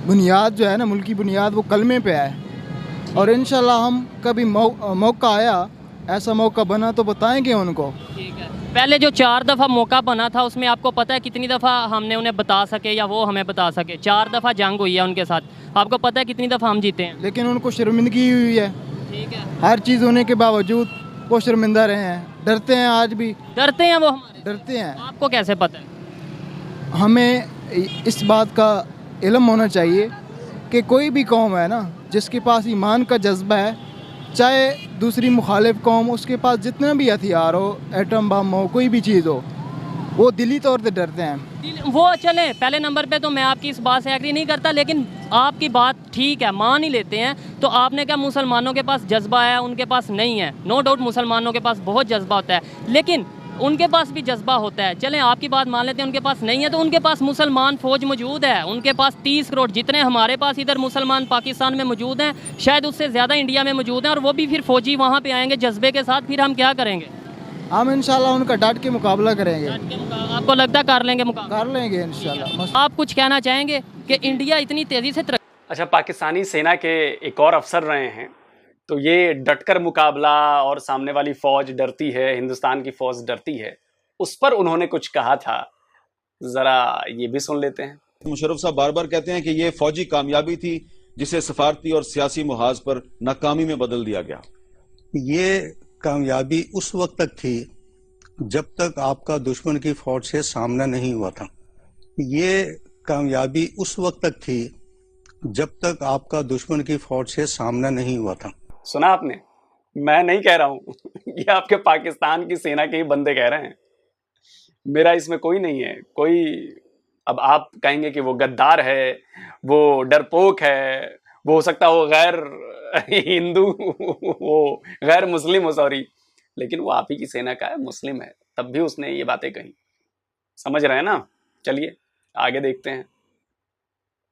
बुनियाद जो है ना, मुल्क की बुनियाद, वो कलमे पे है। और इंशाल्लाह हम कभी मौका आया, ऐसा मौका बना तो बताएंगे उनको। ठीक है। पहले जो 4 दफ़ा मौका बना था, उसमें आपको पता है कितनी दफ़ा हमने उन्हें बता सके या वो हमें बता सके? 4 दफ़ा जंग हुई है उनके साथ, आपको पता है कितनी दफ़ा हम जीते हैं? लेकिन उनको शर्मिंदगी हुई है। ठीक है। हर चीज़ होने के बावजूद वो शर्मिंदा रहे हैं, डरते हैं, आज भी डरते हैं वो हमारे? डरते हैं। आपको कैसे पता है? हमें इस बात का इल्म होना चाहिए कि कोई भी कौम है ना, जिसके पास ईमान का जज्बा है, चाहे दूसरी मुखालिफ कौम, उसके पास जितना भी हथियार हो, एटम बम हो, कोई भी चीज़ हो, वो दिली तौर पे डरते हैं। वो चले, पहले नंबर पे तो मैं आपकी इस बात से एग्री नहीं करता, लेकिन आपकी बात ठीक है, मान ही लेते हैं। तो आपने क्या मुसलमानों के पास जज्बा है, उनके पास नहीं है? नो डाउट मुसलमानों के पास बहुत जज्बा होता है, लेकिन उनके पास भी जज्बा होता है। चलें आपकी बात मान लेते हैं, उनके पास नहीं है, तो उनके पास मुसलमान फ़ौज मौजूद है। उनके पास 30 करोड़ जितने हमारे पास इधर मुसलमान पाकिस्तान में मौजूद हैं, शायद उससे ज़्यादा इंडिया में मौजूद हैं, और वो भी फिर फ़ौजी वहाँ पे आएंगे जज्बे के साथ। फिर हम क्या करेंगे? हम इंशाल्लाह उनका डट के मुकाबला करेंगे। आपको लगता है कर लेंगे मुकाबला? कर लेंगे इंशाल्लाह। आप कुछ कहना चाहेंगे कि इंडिया इतनी तेज़ी से अच्छा, पाकिस्तानी सेना के एक और अफसर रहे हैं तो ये डटकर मुकाबला और सामने वाली फौज डरती है, हिंदुस्तान की फौज डरती है, उस पर उन्होंने कुछ कहा था, जरा ये भी सुन लेते हैं। मुशर्रफ साहब बार बार कहते हैं कि ये फौजी कामयाबी थी जिसे सफारती और सियासी मुहाज पर नाकामी में बदल दिया गया। ये कामयाबी उस वक्त तक थी जब तक आपका दुश्मन की फौज से सामना नहीं हुआ था। ये कामयाबी उस वक्त तक थी जब तक आपका दुश्मन की फौज से सामना नहीं हुआ था। सुना आपने? मैं नहीं कह रहा हूं ये आपके पाकिस्तान की सेना के ही बंदे कह रहे हैं, मेरा इसमें कोई नहीं है। कोई अब आप कहेंगे कि वो गद्दार है, वो डरपोक है, वो हो सकता हो गैर हिंदू वो गैर मुस्लिम हो, सॉरी, लेकिन वो आप ही की सेना का है, मुस्लिम है, तब भी उसने ये बातें कही। समझ रहे हैं ना? चलिए आगे देखते हैं।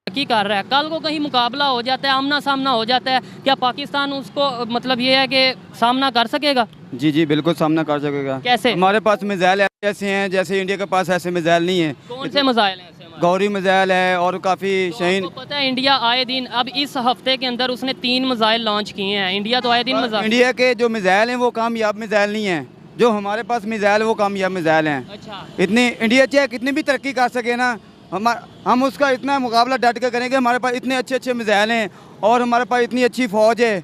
की कर रहा है, कल को कहीं मुकाबला हो जाता है, आमना सामना हो जाता है, क्या पाकिस्तान उसको मतलब ये है कि सामना कर सकेगा? जी जी बिल्कुल सामना कर सकेगा। कैसे? हमारे पास मिसाइल ऐसे हैं जैसे इंडिया के पास ऐसे मिसाइल नहीं है। कौन से मिसाइल हैं? गौरी मिसाइल है और काफ़ी शहीन। पता है इंडिया आए दिन, अब इस हफ्ते के अंदर उसने 3 मिसाइल लॉन्च किए हैं। इंडिया तो आए दिन मिसाइल, इंडिया के जो मिसाइल हैं वो कामयाब मिसाइल नहीं है, जो हमारे पास मिसाइल वो कामयाब मिसाइल हैं। अच्छा। इतनी इंडिया चाहे कितनी भी तरक्की कर सके ना, हम उसका इतना मुकाबला डट कर करेंगे। हमारे पास इतने अच्छे अच्छे मिसाइल हैं और हमारे पास इतनी अच्छी फ़ौज है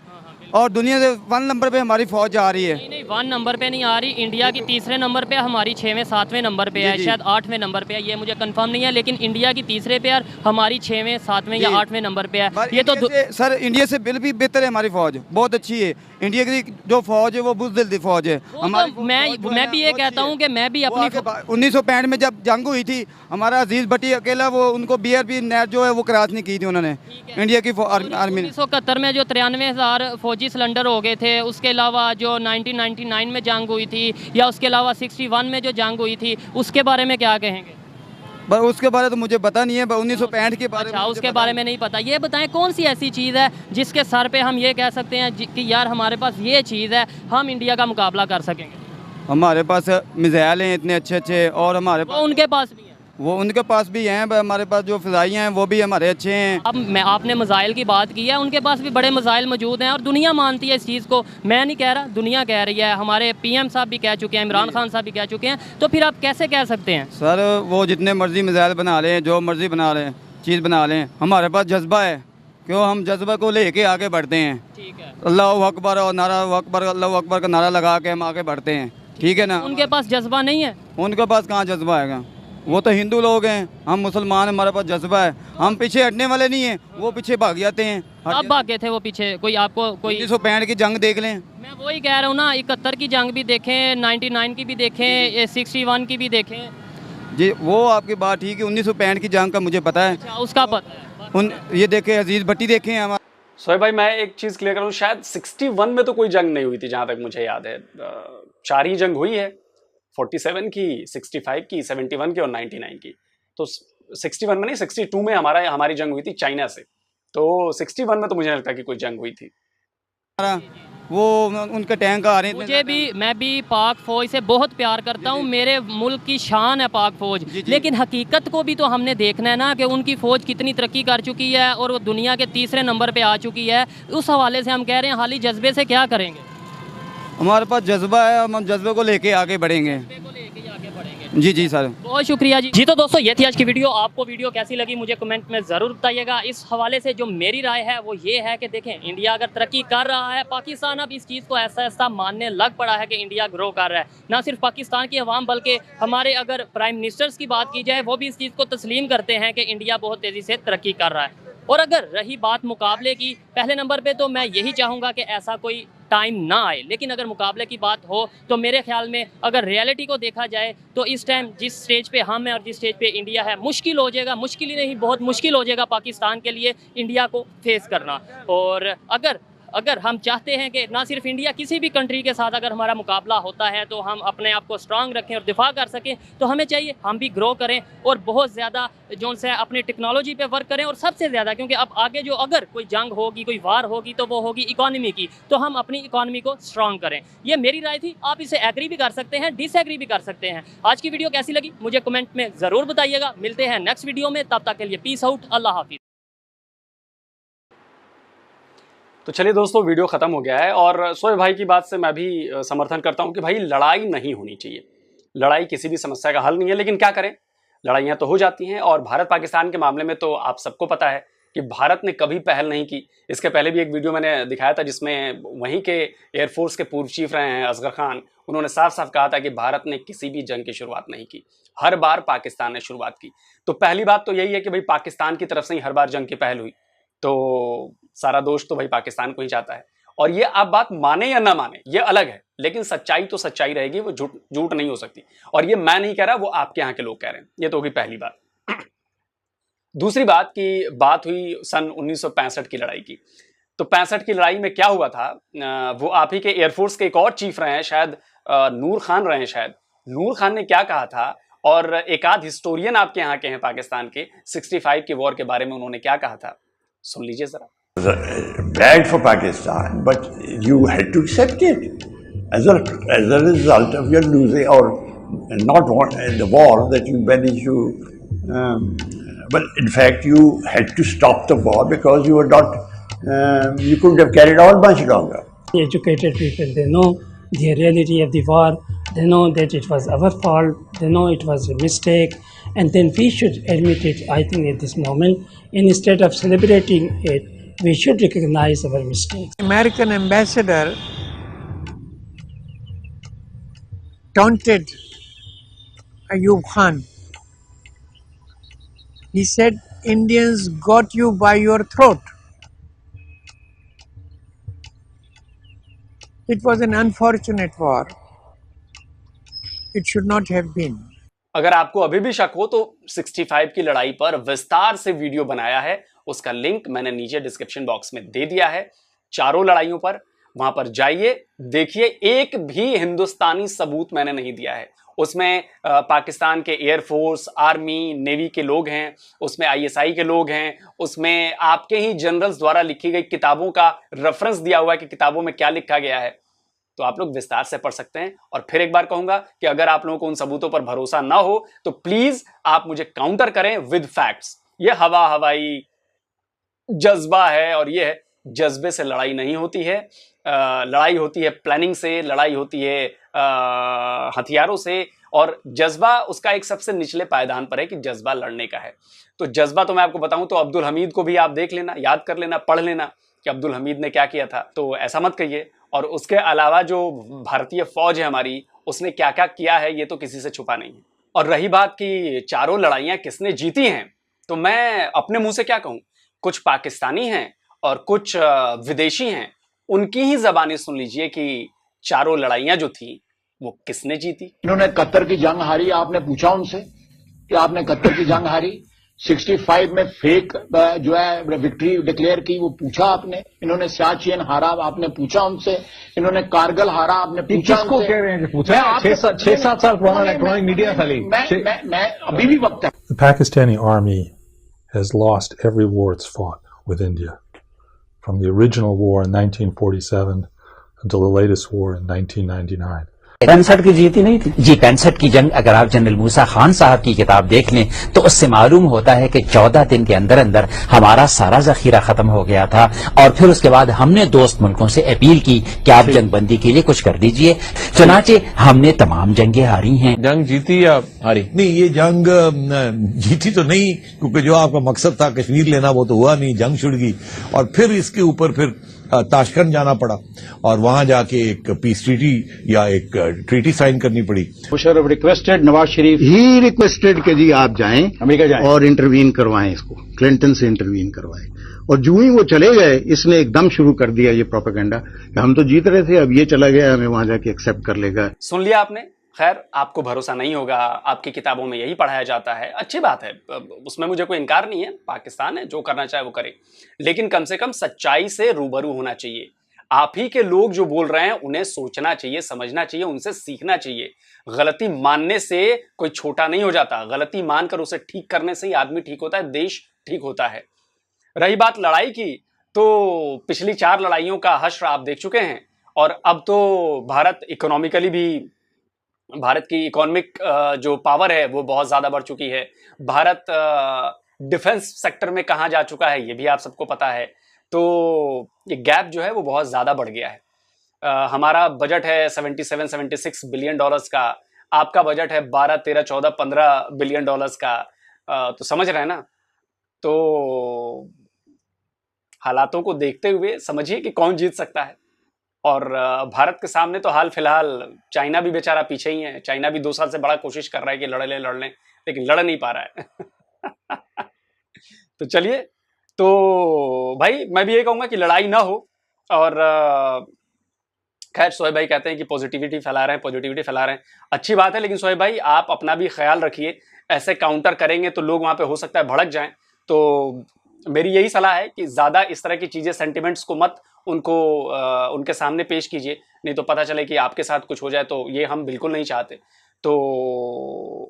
और दुनिया से 1 नंबर पे हमारी फ़ौज आ रही है। नहीं 1 नंबर पे नहीं आ रही, इंडिया की 3रे नंबर पे, हमारी 6वें 7वें नंबर पे है, शायद 8वें नंबर पे है, ये मुझे कंफर्म नहीं है, लेकिन इंडिया की 3रे पे और हमारी 6वें 7वें या 8वें नंबर पे है। ये तो सर इंडिया से बिल भी बेहतर है, हमारी फ़ौज बहुत अच्छी है। इंडिया की जो फ़ौज है वो बुज़दिल फ़ौज है हमारी। तो मैं भी ये कहता हूँ कि मैं भी अपनी 1965 में जब जंग हुई थी, हमारा अजीज भट्टी अकेला वो उनको BRP नेट जो है वो क्रॉस नहीं की थी उन्होंने, इंडिया की आर्मी ने। 1971 में जो 93,000 फौजी सिलेंडर हो गए थे, उसके अलावा जो 1999 में जंग हुई थी, या उसके अलावा 61 में जो जंग हुई थी, उसके बारे में क्या कहेंगे? पर उसके बारे तो मुझे पता नहीं है, 1965 के बारे में उसके बारे में नहीं पता। ये बताएं कौन सी ऐसी चीज़ है जिसके सर पे हम ये कह सकते हैं कि यार हमारे पास ये चीज़ है, हम इंडिया का मुकाबला कर सकेंगे? हमारे पास मिसाइल हैं इतने अच्छे अच्छे और हमारे पास उनके पास भी है, वो उनके पास भी हैं। हमारे पास जो फ़िज़ाई हैं वो भी हमारे अच्छे हैं। अब आपने मिसाइल की बात की है, उनके पास भी बड़े मिसाइल मौजूद हैं और दुनिया मानती है इस चीज़ को। मैं नहीं कह रहा, दुनिया कह रही है, हमारे PM साहब भी कह चुके हैं, इमरान खान साहब भी कह चुके हैं, तो फिर आप कैसे कह सकते हैं? सर वो जितने मर्जी मिसाइल बना लें, जो मर्जी बना लें, चीज़ बना लें, हमारे पास जज्बा है, क्यों हम जज्बा को लेके आगे बढ़ते हैं। ठीक है, अल्लाह अकबर और नारा अकबर, अल्लाह अकबर का नारा लगा के हम आगे बढ़ते हैं। ठीक है ना? उनके पास जज्बा नहीं है? उनके पास कहाँ जज्बा है? वो तो हिंदू लोग हैं, हम मुसलमान, हमारे पास जज्बा है, हम पीछे हटने वाले नहीं हैं, वो पीछे भाग जाते हैं। अब भागे थे वो पीछे? कोई आपको कोई 1965 की जंग देख लें। मैं वही कह रहा हूँ ना, 71 की जंग भी देखें, 99 की भी देखें, 61 की भी देखें। जी वो आपकी बात ठीक है, 1965 की जंग का मुझे पता है। अच्छा, उसका पता है। ये देखे, अजीज भट्टी देखे हैं हमारे। सोहेब भाई मैं एक चीज़ क्लियर करूँ, शायद 61 में तो कोई जंग नहीं हुई थी जहाँ तक मुझे याद है। 4 ही जंग हुई है, 47 की, 65 की, 71 की और 99 की। तो 61 में नहीं, 62 में हमारी जंग हुई थी चाइना से, तो 61 में तो मुझे नहीं लगता कि कोई जंग हुई थी। वो उनके टैंक आ रहे हैं। मैं भी पाक फौज से बहुत प्यार करता हूँ, मेरे मुल्क की शान है पाक फौज, लेकिन हकीकत को भी तो हमने देखना है ना कि उनकी फ़ौज कितनी तरक्की कर चुकी है और वो दुनिया के 3रे नंबर पे आ चुकी है। उस हवाले से हम कह रहे हैं हाली जज्बे से क्या करेंगे? हमारे पास जज्बा है, हम जज्बे को लेके आगे बढ़ेंगे। जी जी सर, बहुत शुक्रिया जी। जी तो दोस्तों ये थी आज की वीडियो। आपको वीडियो कैसी लगी मुझे कमेंट में ज़रूर बताइएगा। इस हवाले से जो मेरी राय है वो ये है कि देखें, इंडिया अगर तरक्की कर रहा है, पाकिस्तान अब इस चीज़ को ऐसा ऐसा मानने लग पड़ा है कि इंडिया ग्रो कर रहा है। ना सिर्फ पाकिस्तान की अवाम बल्कि हमारे अगर प्राइम मिनिस्टर्स की बात की जाए, वो भी इस चीज़ को तस्लीम करते हैं कि इंडिया बहुत तेज़ी से तरक्की कर रहा है। और अगर रही बात मुकाबले की, पहले नंबर पे तो मैं यही चाहूँगा कि ऐसा कोई टाइम ना आए, लेकिन अगर मुकाबले की बात हो तो मेरे ख्याल में अगर रियलिटी को देखा जाए तो इस टाइम जिस स्टेज पे हम हैं और जिस स्टेज पे इंडिया है, मुश्किल हो जाएगा, मुश्किल ही नहीं बहुत मुश्किल हो जाएगा पाकिस्तान के लिए इंडिया को फेस करना। और अगर हम चाहते हैं कि ना सिर्फ इंडिया, किसी भी कंट्री के साथ अगर हमारा मुकाबला होता है तो हम अपने आप को स्ट्रांग रखें और दिफा कर सकें, तो हमें चाहिए हम भी ग्रो करें और बहुत ज़्यादा जो से अपनी टेक्नोलॉजी पे वर्क करें। और सबसे ज़्यादा क्योंकि अब आगे जो अगर कोई जंग होगी, कोई वार होगी, तो वो होगी इकॉनमी की, तो हम अपनी इकॉनमी को स्ट्रांग करें। ये मेरी राय थी, आप इसे एग्री भी कर सकते हैं, डिसएग्री भी कर सकते हैं। आज की वीडियो कैसी लगी मुझे कमेंट में ज़रूर बताइएगा। मिलते हैं नेक्स्ट वीडियो में, तब तक के लिए पीस आउट, अल्लाह हाफिज़। तो चलिए दोस्तों, वीडियो खत्म हो गया है और शोएब भाई की बात से मैं भी समर्थन करता हूं कि भाई लड़ाई नहीं होनी चाहिए। लड़ाई किसी भी समस्या का हल नहीं है, लेकिन क्या करें, लड़ाइयां तो हो जाती हैं। और भारत पाकिस्तान के मामले में तो आप सबको पता है कि भारत ने कभी पहल नहीं की। इसके पहले भी एक वीडियो मैंने दिखाया था जिसमें वहीं के एयरफोर्स के पूर्व चीफ रहे हैं असगर खान, उन्होंने साफ साफ कहा था कि भारत ने किसी भी जंग की शुरुआत नहीं की, हर बार पाकिस्तान ने शुरुआत की। तो पहली बात तो यही है कि भाई पाकिस्तान की तरफ से ही हर बार जंग की पहल हुई, तो सारा दोष तो भाई पाकिस्तान को ही जाता है। और ये आप बात माने या ना माने ये अलग है, लेकिन सच्चाई तो सच्चाई रहेगी, वो झूठ नहीं हो सकती। और ये मैं नहीं कह रहा, वो आपके यहाँ के लोग कह रहे हैं। ये तो होगी पहली बात। दूसरी बात की बात हुई सन 1965 की लड़ाई की। तो 65 की लड़ाई में क्या हुआ था, वो आप ही के एयरफोर्स के एक और चीफ रहे हैं, शायद नूर खान रहे हैं, शायद नूर खान ने क्या कहा था, और एक आध हिस्टोरियन आपके यहाँ के हैं पाकिस्तान के, 65 के वॉर के बारे में उन्होंने क्या कहा था, सुन लीजिए जरा। Bad for Pakistan, but you had to accept it as a result of your losing or not the war that you managed to. But in fact, you had to stop the war because you were not. You couldn't have carried on much longer. Educated people, they know the reality of the war. They know that it was our fault. They know it was a mistake, and then we should admit it. I think at this moment, instead of celebrating it, we should recognize our mistakes. American ambassador taunted Ayub Khan. He said, Indians got you by your throat. It was an unfortunate war. It should not have been. अगर आपको अभी भी शक हो तो 65 की लड़ाई पर विस्तार से वीडियो बनाया है, उसका लिंक मैंने नीचे डिस्क्रिप्शन बॉक्स में दे दिया है। चारों लड़ाइयों पर वहां पर जाइए, देखिए, एक भी हिंदुस्तानी सबूत मैंने नहीं दिया है। उसमें पाकिस्तान के एयरफोर्स, आर्मी, नेवी के लोग हैं, उसमें ISI के लोग हैं, उसमें आपके ही जनरल्स द्वारा लिखी गई किताबों का रेफरेंस दिया हुआ है कि किताबों में क्या लिखा गया है। तो आप लोग विस्तार से पढ़ सकते हैं। और फिर एक बार कहूंगा कि अगर आप लोगों को उन सबूतों पर भरोसा ना हो तो प्लीज आप मुझे काउंटर करें विद फैक्ट्स। ये हवा हवाई जज्बा है, और ये जज्बे से लड़ाई नहीं होती है। लड़ाई होती है प्लानिंग से, लड़ाई होती है हथियारों से, और जज्बा उसका एक सबसे निचले पायदान पर है कि जज्बा लड़ने का है। तो जज्बा तो मैं आपको बताऊं तो अब्दुल हमीद को भी आप देख लेना, याद कर लेना, पढ़ लेना कि अब्दुल हमीद ने क्या किया था। तो ऐसा मत कहिए। और उसके अलावा जो भारतीय फौज है हमारी, उसने क्या क्या किया है ये तो किसी से छुपा नहीं है। और रही बात कि चारों लड़ाइयां किसने जीती हैं, तो मैं अपने मुंह से क्या कहूं, कुछ पाकिस्तानी हैं और कुछ विदेशी हैं, उनकी ही जबानी सुन लीजिए कि चारों लड़ाइयां जो थी वो किसने जीती। इन्होंने कतर की जंग हारी, आपने पूछा उनसे कि आपने कतर की जंग हारी, 65 में फेक जो है विक्ट्री डिक्लेयर की, वो पूछा आपने। इन्होंने सियाचिन हारा, आपने पूछा उनसे। इन्होंने कारगिल हारा, आपने पूछा किसको उनसे। कह रहे हैं कि पूछा? 6-7 साल पुराना इलेक्ट्रॉनिक मीडिया खाली। मैं अभी भी वक्त है। The Pakistani army has lost every war it's fought with India, from the original war in 1947 until the latest war in 1999. 65 की जीती नहीं थी जी। 65 की जंग अगर आप जनरल मूसा खान साहब की किताब देख लें तो उससे मालूम होता है कि 14 दिन के अंदर अंदर हमारा सारा जखीरा खत्म हो गया था। और फिर उसके बाद हमने दोस्त मुल्कों से अपील की कि आप जंगबंदी के लिए कुछ कर दीजिए, चुनाचे हमने तमाम जंगें हारी हैं। जंग जीती या हारी? नहीं, ये जंग जीती तो नहीं, क्योंकि जो आपका मकसद था कश्मीर लेना वो तो हुआ नहीं, जंग छिड़ गई। और फिर इसके ऊपर फिर ताशकंद जाना पड़ा और वहां जाके एक पीस ट्रीटी या एक ट्रीटी साइन करनी पड़ी। Musharraf requested, Nawaz Sharif he requested कि जी आप जाएं अमेरिका जाएं और इंटरवीन करवाएं, इसको क्लिंटन से इंटरवीन करवाएं। और जो ही वो चले गए, इसने एकदम शुरू कर दिया ये प्रोपेगेंडा कि हम तो जीत रहे थे, अब ये चला गया, हमें वहां जाके एक्सेप्ट कर लेगा। सुन लिया आपने। खैर, आपको भरोसा नहीं होगा, आपकी किताबों में यही पढ़ाया जाता है, अच्छी बात है, उसमें मुझे कोई इनकार नहीं है। पाकिस्तान है, जो करना चाहे वो करे, लेकिन कम से कम सच्चाई से रूबरू होना चाहिए। आप ही के लोग जो बोल रहे हैं उन्हें सोचना चाहिए, समझना चाहिए, उनसे सीखना चाहिए। गलती मानने से कोई छोटा नहीं हो जाता, गलती मानकर उसे ठीक करने से ही आदमी ठीक होता है, देश ठीक होता है। रही बात लड़ाई की, तो पिछली 4 लड़ाइयों का हश्र आप देख चुके हैं। और अब तो भारत की इकोनॉमिक जो पावर है वो बहुत ज्यादा बढ़ चुकी है। भारत डिफेंस सेक्टर में कहां जा चुका है ये भी आप सबको पता है। तो ये गैप जो है वो बहुत ज़्यादा बढ़ गया है। हमारा बजट है 77-76 बिलियन डॉलर्स का, आपका बजट है 12, 13, 14, 15 बिलियन डॉलर्स का। तो समझ रहे हैं ना। तो हालातों को देखते हुए समझिए कि कौन जीत सकता है। और भारत के सामने तो हाल फिलहाल चाइना भी बेचारा पीछे ही है। चाइना भी 2 साल से बड़ा कोशिश कर रहा है कि लड़ लें, लेकिन लड़ नहीं पा रहा है। तो चलिए, तो भाई मैं भी ये कहूँगा कि लड़ाई ना हो। और खैर सोहेब भाई कहते हैं कि पॉजिटिविटी फैला रहे हैं, अच्छी बात है। लेकिन सोहेब भाई आप अपना भी ख्याल रखिए, ऐसे काउंटर करेंगे तो लोग वहाँ पे हो सकता है भड़क जाएं। तो मेरी यही सलाह है कि ज़्यादा इस तरह की चीज़ें, सेंटिमेंट्स को मत उनके सामने पेश कीजिए, नहीं तो पता चले कि आपके साथ कुछ हो जाए, तो ये हम बिल्कुल नहीं चाहते। तो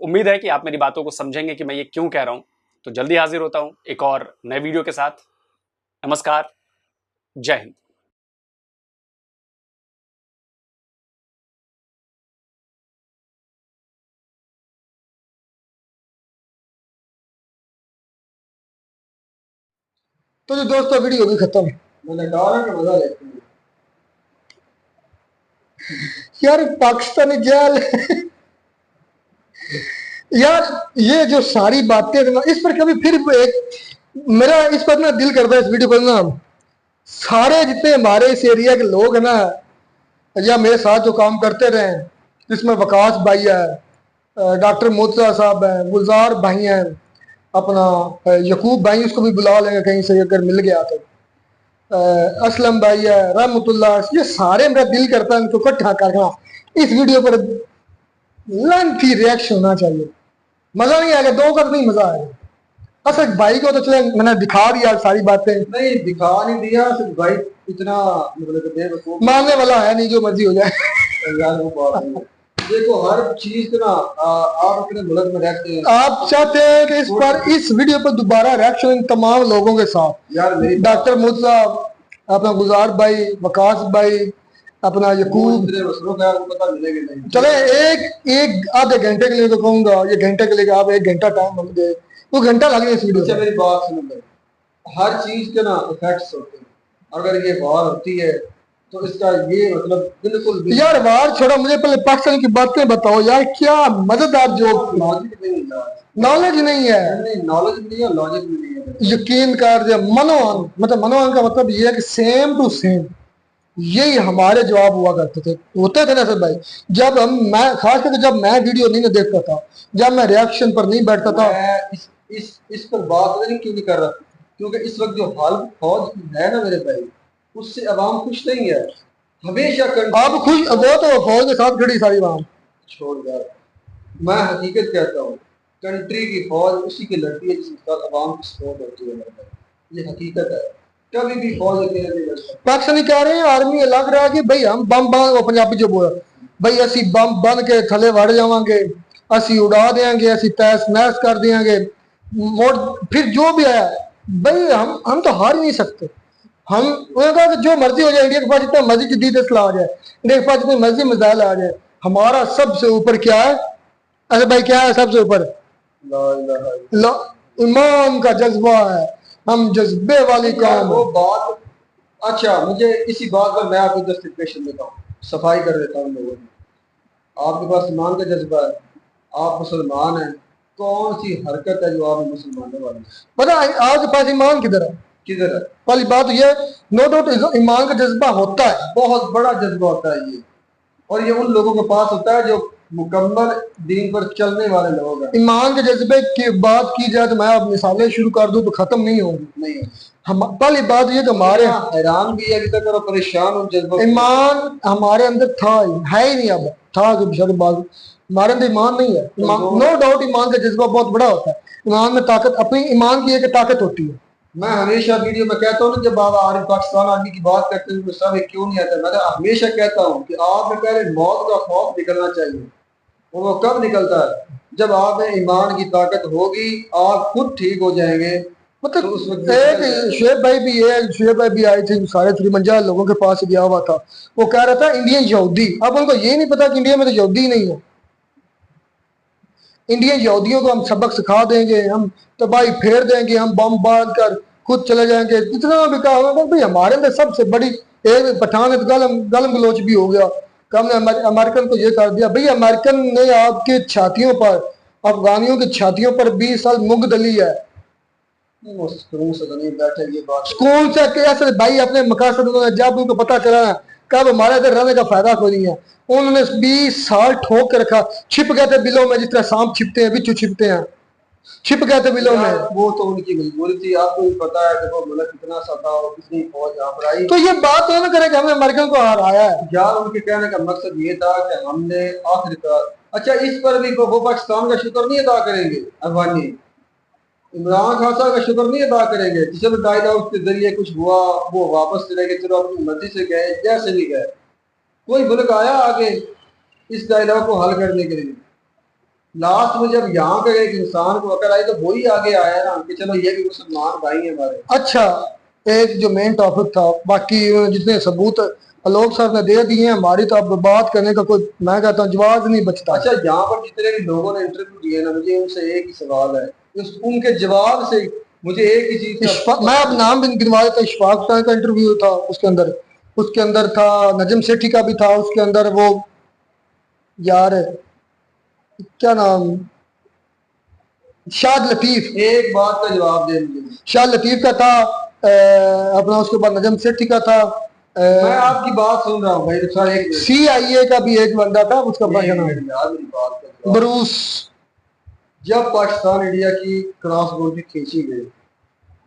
उम्मीद है कि आप मेरी बातों को समझेंगे कि मैं ये क्यों कह रहा हूँ। तो जल्दी हाजिर होता हूँ एक और नए वीडियो के साथ। नमस्कार, जय हिंद। तो जो दोस्तों वीडियो भी खत्म। मैंने कहा कि मजा लेते हैं यार, पाकिस्तानी जेल। यार ये जो सारी बातें ना, इस पर कभी फिर एक मेरा इस पर ना दिल करता है, इस वीडियो पर ना सारे जितने हमारे इस एरिया के लोग हैं ना, या मेरे साथ जो काम करते रहे, जिसमें वकास भाई है, डॉक्टर मोतजा साहब है, गुलजार भाई हैं, अपना यकूब भाई, उसको भी बुला लेंगे कहीं से अगर मिल गया तो, असलम भाई है, रहमतुल्लाह, ये सारे मेरा दिल करता है इनको इकट्ठा करना, इस वीडियो पर लेंथी रिएक्शन होना चाहिए। मजा नहीं आएगा, 2 का नहीं मजा आएगा। असद भाई को तो चले मैंने दिखा दिया सारी बातें, नहीं दिखा नहीं दिया। असद भाई इतना मतलब मानने वाला है नहीं, जो मर्जी हो जाए। यार वो बात देखो, हर चीज ना आप अपने मुल्क में रहते हैं, आप चाहते हैं कि इस वीडियो पर दोबारा रिएक्शन इन तमाम लोगों के साथ। यार डॉक्टर मुतला, अपना गुजार भाई, वकास भाई, अपना यकूब, चले एक आधे घंटे के लिए तो कहूंगा, ये घंटे के लिए आप 1 घंटा टाइम हम दे, वो घंटा लगे इस वीडियो। मेरी बात सुनो, हर चीज के ना इफेक्ट्स होते हैं। अगर ये वार होती है तो इसका ये मतलब बिल्कुल यार वार छोड़ो, मुझे पहले पाकिस्तान की बातें बताओ यार, क्या मजेदार जो नॉलेज नहीं है, नॉलेज नहीं है, लॉजिक नहीं है, यकीन कर दे। मनोअन मतलब मनोअन का मतलब ये है कि सेम टू सेम यही हमारे जवाब हुआ करते थे, होते थे ना सर भाई। जब मैं खास करके जब मैं वीडियो नहीं देखता था, जब मैं रिएक्शन पर नहीं बैठता था, इस पर बात नहीं क्यों नहीं कर रहा, क्योंकि इस वक्त जो हाल फौज है ना मेरे भाई, उससे अवाम खुश नहीं है। हमेशा आप खुश, वो तो फौज के साथ खड़ी सारी अवाम छोड़ यार। मैं हकीकत कहता हूँ, कंट्री की फौज उसी की लड़ती है जिसके साथ अवाम की सपोर्ट होती है, ये हकीकत है। कभी भी फौज अकेले नहीं लड़ सकती। पाकिस्तानी कह रहे हैं, आर्मी लग रहा है कि भाई हम बम बन, वो पंजाबी जो बोला भाई, असी बम बन के थले वड़ जावांगे, असी उड़ा देंगे, असी तहस नहस कर देंगे, फिर जो भी आया भाई हम तो हार ही नहीं सकते। हम उन्होंने कहा कि जो मर्जी हो जाए, इंडिया के पास जितना मर्जी जदीद असला आ जाए, इंडिया के पास जितनी मर्जी मिसाइल आ जाए, हमारा सबसे ऊपर क्या है? अरे भाई क्या है सबसे ऊपर? ईमान का जज्बा है, हम जज्बे वाली कौम। वो बात अच्छा, मुझे इसी बात पर मैं आपको जस्टिफिकेशन देता हूँ, सफाई कर देता हूँ लोगों की। आपके पास ईमान का जज्बा है, आप मुसलमान हैं, कौन सी हरकत है जो आप मुसलमानों वाली? पता है आपके पास ईमान किधर है? किधर है? पहली बात ये, नो डाउट ईमान का जज्बा होता है, बहुत बड़ा जज्बा होता है ये, और ये उन लोगों के पास होता है जो मुकम्मल दीन पर चलने वाले लोग हैं। ईमान के जज्बे की बात की जाए तो मैं अब मिसालें शुरू कर दूं तो खत्म नहीं होगी। नहीं, हम पहली बात ये तो हमारे हैरान भी है अभी तक और परेशान हूं, जज्बा ईमान हमारे अंदर था है ही नहीं, अब था कि बेशक बात हमारे अंदर ईमान नहीं है। नो डाउट ईमान का जज्बा बहुत बड़ा होता है, ईमान में ताकत, अपनी ईमान की एक ताकत होती है। मैं हमेशा वीडियो में कहता हूँ ना, जब आप आर्मी पाकिस्तान आर्मी की बात करते हैं गुस्सा में क्यों नहीं आता, मैं हमेशा कहता हूँ कि आपने पहले मौत का खौफ निकलना चाहिए, और वो कब निकलता है? जब आप में ईमान की ताकत होगी, आप खुद ठीक हो जाएंगे। मतलब तो उस वक्त एक शुएब भाई भी है, शुएब भाई भी आए थे, सारे 53 लोगों के पास गया हुआ था, वो कह रहा था इंडियन यहूदी। अब उनको ये नहीं पता कि इंडिया में तो यहूदी नहीं है। इंडियन यहूदियों को हम सबक सिखा देंगे, हम तबाही फेर देंगे, हम बम बांध कर खुद चले जाएंगे, इतना भी कहा होगा भाई हमारे अंदर सबसे बड़ी एक पठान गलम गलोच भी हो गया। हमने अमेरिकन को ये कर दिया, भाई अमेरिकन ने आपके छातियों पर, अफगानियों की छातियों पर 20 साल मुंग दली है। सुकून से नहीं बैठे, ये बात सुकून से कैसे भाई अपने मकासद में, जब उनको पता चला कब हमारे इधर रहने का फायदा कोई नहीं है, उन्होंने 20 साल ठोक के रखा, छिप गए थे बिलों में, जिस तरह सांप छिपते हैं, बिच्छू छिपते हैं, छिप गए थे बिलों में। वो तो उनकी मजबूरी थी, आपको भी पता है कि वो मुल्क कितना सता और कितनी फौज यहाँ पर आई। तो ये बात तो ना करे कि हमने अमेरिकन को हराया है यार, उनके कहने का मकसद ये था कि हमने आखिरकार, अच्छा इस पर भी वो पाकिस्तान का शुक्र नहीं अदा करेंगे, अफगानी इमरान खान साहब का शुक्र नहीं अदा करेंगे। चलो डायलॉग के जरिए कुछ हुआ, वो वापस चले गए, चलो अपनी मर्जी से गए, जैसे भी गए, कोई मुल्क आया आगे इस डायलॉग को हल करने के लिए। लास्ट में जब यहाँ के एक इंसान को अकल आई तो वही आगे आया ना कि चलो ये भी मुसलमान भाई है हमारे। अच्छा, एक जो मेन टॉपिक था, बाकी जितने सबूत आलोक सर ने दे दिए हैं, हमारी तो अब बात करने का कोई, मैं कहता हूँ, जवाब नहीं बचता। अच्छा, यहाँ पर जितने भी लोगों ने इंटरव्यू दिए ना, मुझे उनसे एक ही सवाल है, उनके जवाब से मुझे एक ही चीज, मैं अब नाम भी गिनवा देता, इशफाक खान का इंटरव्यू था, उसके अंदर था नजम सेठी का भी था, उसके अंदर वो यार क्या नाम, शाद लतीफ, एक बात का जवाब दे मुझे, शाद लतीफ का था अपना, उसके बाद नजम सेठी का था। मैं आपकी बात सुन रहा हूँ भाई सर, एक CIA का भी एक बंदा था, उसका बरूस। जब पाकिस्तान इंडिया की क्रॉस बाउंड्री खींची गई,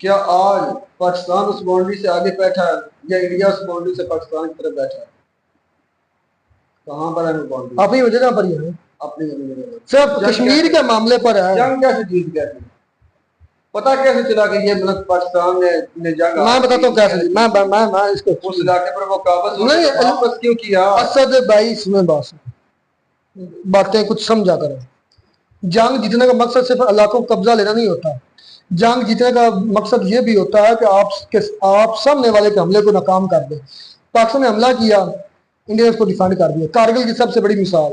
क्या आज पाकिस्तान उस बाउंड्री से आगे बैठा है या इंडिया उस बाउंड्री से पाकिस्तान की तरफ बैठा है? कहाँ पर है बाउंड्री? अपनी जगह पर ही है, अपनी जगह सिर्फ कश्मीर के मामले पर है। जंग कैसे जीत गया, पता कैसे चला कि ये मुल्क पाकिस्तान ने जंग, मैं बताता हूँ कैसे, मैं इसको उस इलाके पर वो काबज नहीं वापस क्यों किया? असद भाई इसमें बातें कुछ समझा करें। जंग जीतने का मकसद सिर्फ इलाकों को कब्जा लेना नहीं होता, जंग जीतने का मकसद ये भी होता है कि आप सामने वाले के हमले को नाकाम कर दें। पाकिस्तान ने हमला किया, इंडिया ने उसको डिफेंड कर दिया, कारगिल की सबसे बड़ी मिसाल,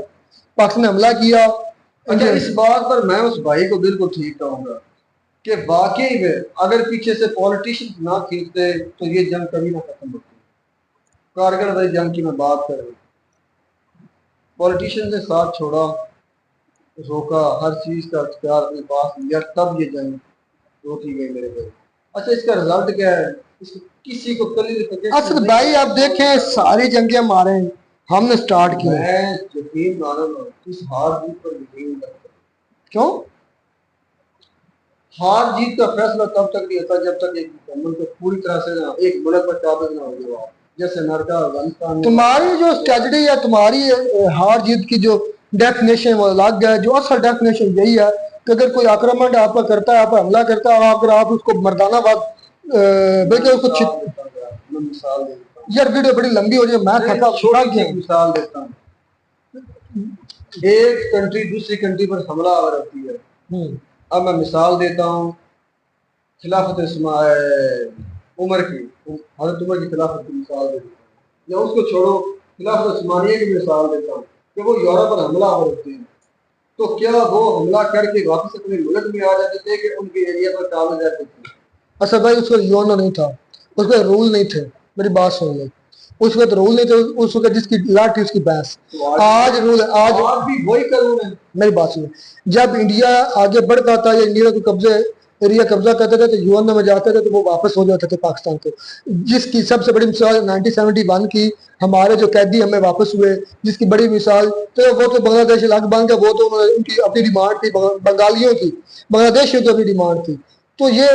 पाकिस्तान ने हमला किया। अच्छा, इस बात पर मैं उस भाई को बिल्कुल ठीक कहूंगा कि वाकई में अगर पीछे से पॉलिटिशियन ना खींचते तो ये जंग कभी ना खत्म होती। कारगिल वाली जंग की मैं बात कर रहा हूँ, पॉलिटिशियन ने साथ छोड़ा, रोका, हर चीज का अख्तियार अपने पास लिया, तब ये जंग रोकी गई मेरे भाई। अच्छा, इसका रिजल्ट क्या है? किसी को असद भाई आप देखें, सारी जंगें हमारे हमने स्टार्ट की। मैं यकीन मानो इस हार जीत पर यकीन करता। क्यों? हार जीत का फैसला तब तक नहीं होता जब तक एक मुल्क को पूरी तरह से ना एक मुल्क पर काबिज ना हो जाए, जैसे अमेरिका, अफगानिस्तान। तुम्हारी जो स्ट्रेटजी या तुम्हारी हार जीत की जो डेफिनेशन वो अलग है, जो असल डेफिनेशन यही है कि अगर कोई आक्रमण आप पर करता है, आप पर हमला करता है, अगर आप उसको मर्दाना बात बल्कि उसको मिसाल यार वीडियो बड़ी लंबी हो जाए, मैं थका मिसाल देता हूँ। एक कंट्री दूसरी कंट्री पर हमला आवर होती है, अब मैं मिसाल देता हूँ खिलाफत उमर की, हज़रत उमर की खिलाफत की मिसाल देता हूँ, या उसको छोड़ो खिलाफत उस्मानिया की मिसाल देता हूँ कि वो यूरोप पर हमला आवर होते हैं, तो क्या वो हमला करके वापस अपने मुल्क में आ जाते थे कि उनके एरिया पर काबिज रहते थे? अच्छा भाई, उस वक्त यूनो नहीं था, उस वक्त रूल नहीं थे, मेरी बात सुन लो, उस वक्त रूल नहीं थे, उस वक्त जिसकी लाठी उसकी भैंस। आज रूल है, आज भी वही कानून है। मेरी बात सुनो, जब इंडिया आगे बढ़ता था या इंडिया को कब्जा करते थे तो यूएन में जाते थे तो वो वापस हो जाते थे पाकिस्तान को, जिसकी सबसे बड़ी मिसाल 1971 की हमारे जो कैदी हमें वापस हुए, जिसकी बड़ी मिसाल तो वो तो बांग्लादेश अलग बन गया, वो तो उनकी अपनी डिमांड थी, बंगालियों की, बांग्लादेशियों की अपनी डिमांड थी। तो ये